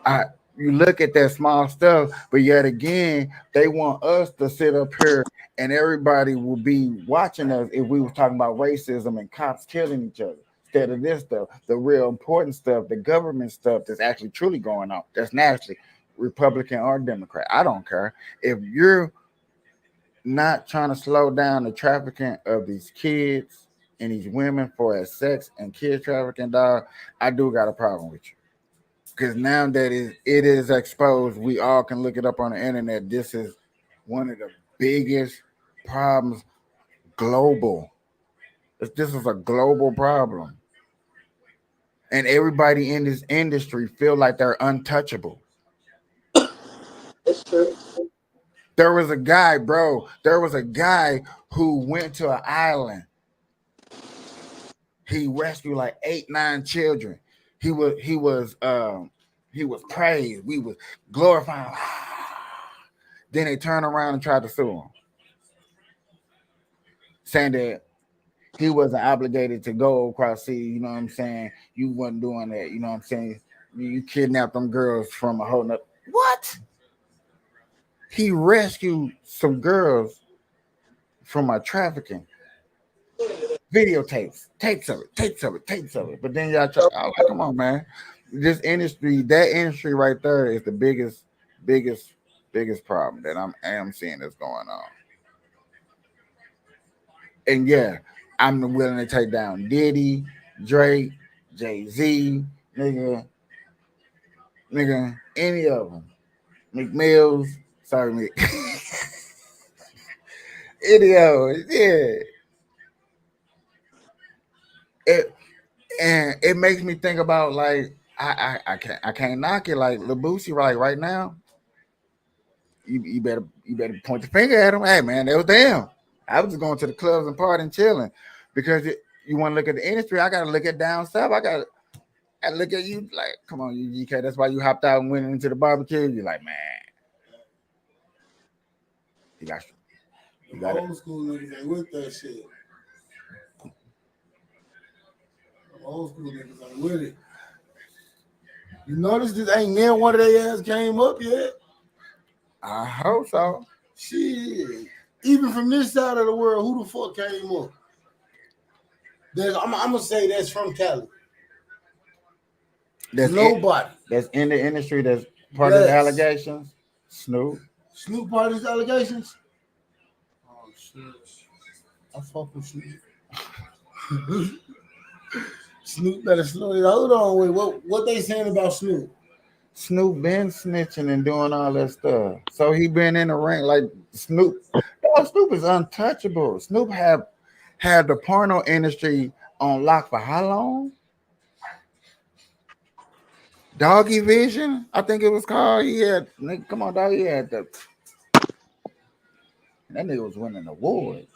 that. You look at that small stuff, but yet again, they want us to sit up here and everybody will be watching us if we was talking about racism and cops killing each other. Instead of this stuff, the real important stuff, the government stuff that's actually truly going on. That's naturally Republican or Democrat. I don't care. If you're not trying to slow down the trafficking of these kids and these women for sex and kid trafficking, dog, I do got a problem with you. Because now that it is exposed, we all can look it up on the internet. This is one of the biggest problems global. This is a global problem. And everybody in this industry feel like they're untouchable. It's true. There was a guy, bro. There was a guy who went to an island. He rescued like 8, 9 children. He was praised. We was glorifying. Then they turned around and tried to sue him, saying that he wasn't obligated to go across sea. You know what I'm saying? You wasn't doing that. You know what I'm saying? You kidnapped them girls from a whole nother. What? He rescued some girls from a trafficking. Videotapes, tapes of it. But then y'all try, oh, come on, man. This industry, that industry right there is the biggest problem that I am seeing that's going on. And yeah, I'm willing to take down Diddy, Drake, Jay-Z, nigga, any of them. McMills, sorry, Mick. Any of them, yeah. It makes me think about like I can't knock it like Lil Boosie right now. You better point the finger at him. Hey man, that was them. I was just going to the clubs and partying, chilling, because you want to look at the industry. I got to look at down south. I got to look at you like, come on, you GK. That's why you hopped out and went into the barbecue. You're like, man, you got old school niggas ain't with that shit. Old school niggas ain't with it. You notice this ain't near one of their ass came up yet? I hope so. Shit. Even from this side of the world, who the fuck came up? I'm gonna say that's from Cali. That's nobody. That's in the industry. That's part of the allegations. Snoop part of his allegations. Oh shit! I fuck with Snoop. Snoop better slow it. Hold on, wait. What they saying about Snoop? Snoop been snitching and doing all that stuff. So he been in the ring like Snoop. Snoop is untouchable. Snoop had the porno industry on lock for how long? Doggy Vision, I think it was called. Come on, dog. He had that nigga was winning awards.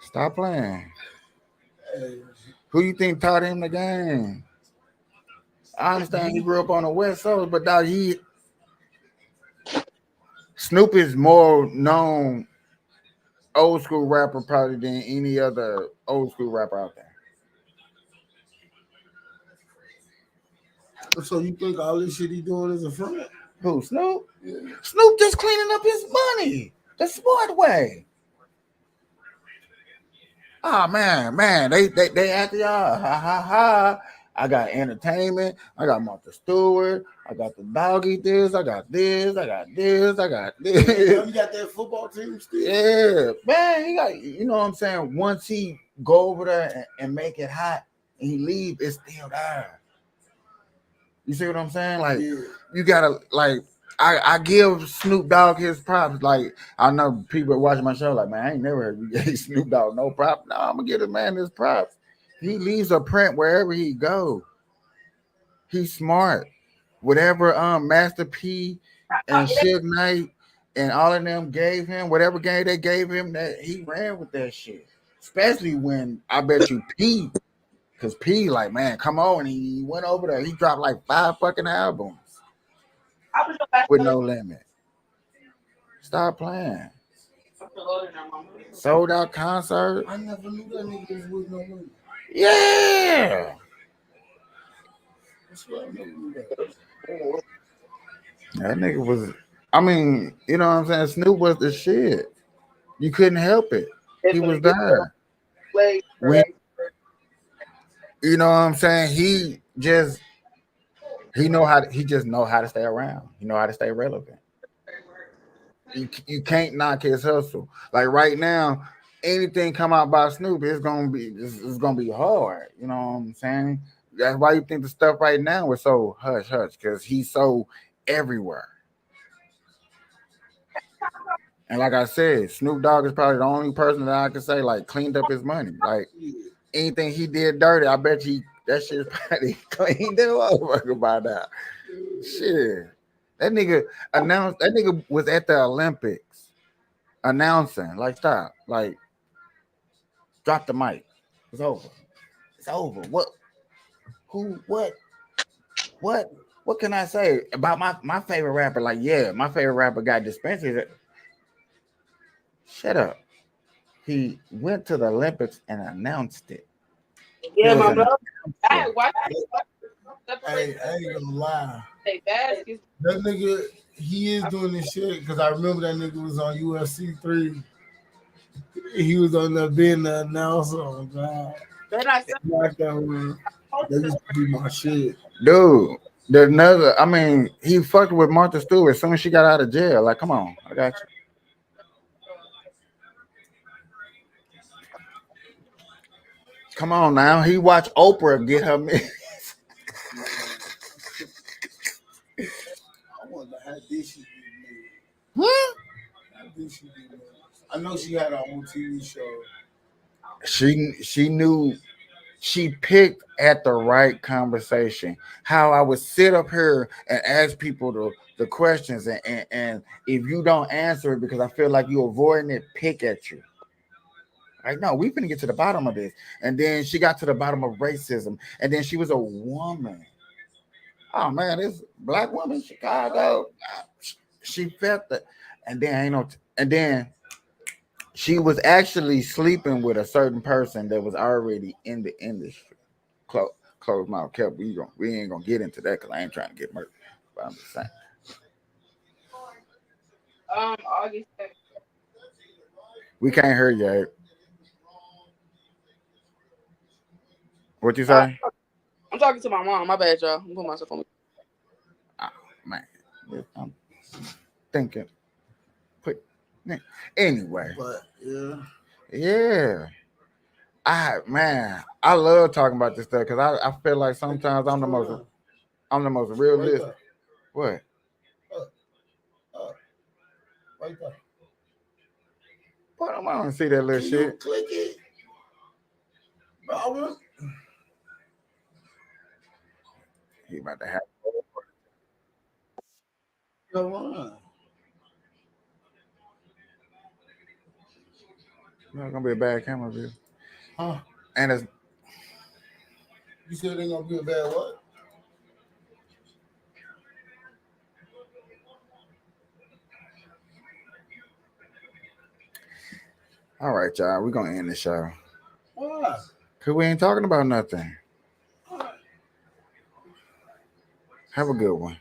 Stop playing. Hey. Who you think taught him the game? I understand he grew up on the West Coast, but dog, Snoop is more known old school rapper probably than any other old school rapper out there. So you think all this shit he doing is a front? Who, Snoop? Yeah. Snoop just cleaning up his money the smart way. Oh man, they after y'all. Ha ha ha. I got entertainment. I got Martha Stewart. I got the doggy this. I got this. I got this. I got this. You got that football team still? Yeah, man. He got, you know what I'm saying? Once he go over there and make it hot and he leave, it's still there. You see what I'm saying? Like, you gotta, like, I give Snoop Dogg his props. Like, I know people watching my show like, man, I ain't never heard you gave Snoop Dogg no props. No, I'm gonna give the man his props. He leaves a print wherever he go. He's smart. Whatever Master P and Suge Knight and all of them gave him, whatever game they gave him, that he ran with that shit. Especially when I bet you P, because P like, man, come on, he went over there. He dropped like 5 fucking albums with No Limit. Stop playing. Sold out concert. I never knew that nigga was with No Limit. Yeah. That nigga was, I mean, you know what I'm saying? Snoop was the shit. You couldn't help it. He was there. When, you know what I'm saying? He just know how to stay around. He know how to stay relevant. You can't knock his hustle. Like right now, anything come out by Snoop, it's gonna be hard. You know what I'm saying? That's why you think the stuff right now is so hush hush, because he's so everywhere. And like I said, Snoop Dogg is probably the only person that I can say like cleaned up his money. Like anything he did dirty, I bet you that shit's probably cleaned it over by now. Shit. That nigga announced, that nigga was at the Olympics announcing, like, stop, like, drop the mic. It's over. It's over. What can I say about my favorite rapper? Like, yeah, my favorite rapper got dispensers. Shut up. He went to the Olympics and announced it. Yeah, my brother. I watched Hey, I ain't gonna lie. Hey, baskets. That nigga, he is doing this shit because I remember that nigga was on UFC 3. He was on there being the announcer. Oh, God. Like that one. That used to be my shit. Dude, there's another, I mean, he fucked with Martha Stewart as soon as she got out of jail. Like, come on, I got you. Come on now. He watched Oprah get her mix. I wonder how this shit be made. How this shit be made. I know she had her own TV show. She knew, she picked at the right conversation. How I would sit up here and ask people the questions, and if you don't answer it because I feel like you're avoiding it, pick at you. Like, no, we finna get to the bottom of this. And then she got to the bottom of racism. And then she was a woman. Oh man, this black woman, Chicago. She felt that. And then she was actually sleeping with a certain person that was already in the industry. Close mouth kept. We ain't gonna get into that because I ain't trying to get murdered. But I'm just saying. August 2nd. We can't hear you. What you say? I'm talking to my mom. My bad, y'all. I'm putting myself on. Oh, man, I'm thinking. Anyway. But yeah. I love talking about this stuff because I feel like sometimes I'm the most realistic. Right What? Right there. But I want to see that little shit. Click it. Bro, He about to have. come on. It's gonna be a bad camera view. Huh? And it's. You said it ain't gonna be a bad what? All right, y'all. We're gonna end the show. Why? Cause we ain't talking about nothing. Have a good one.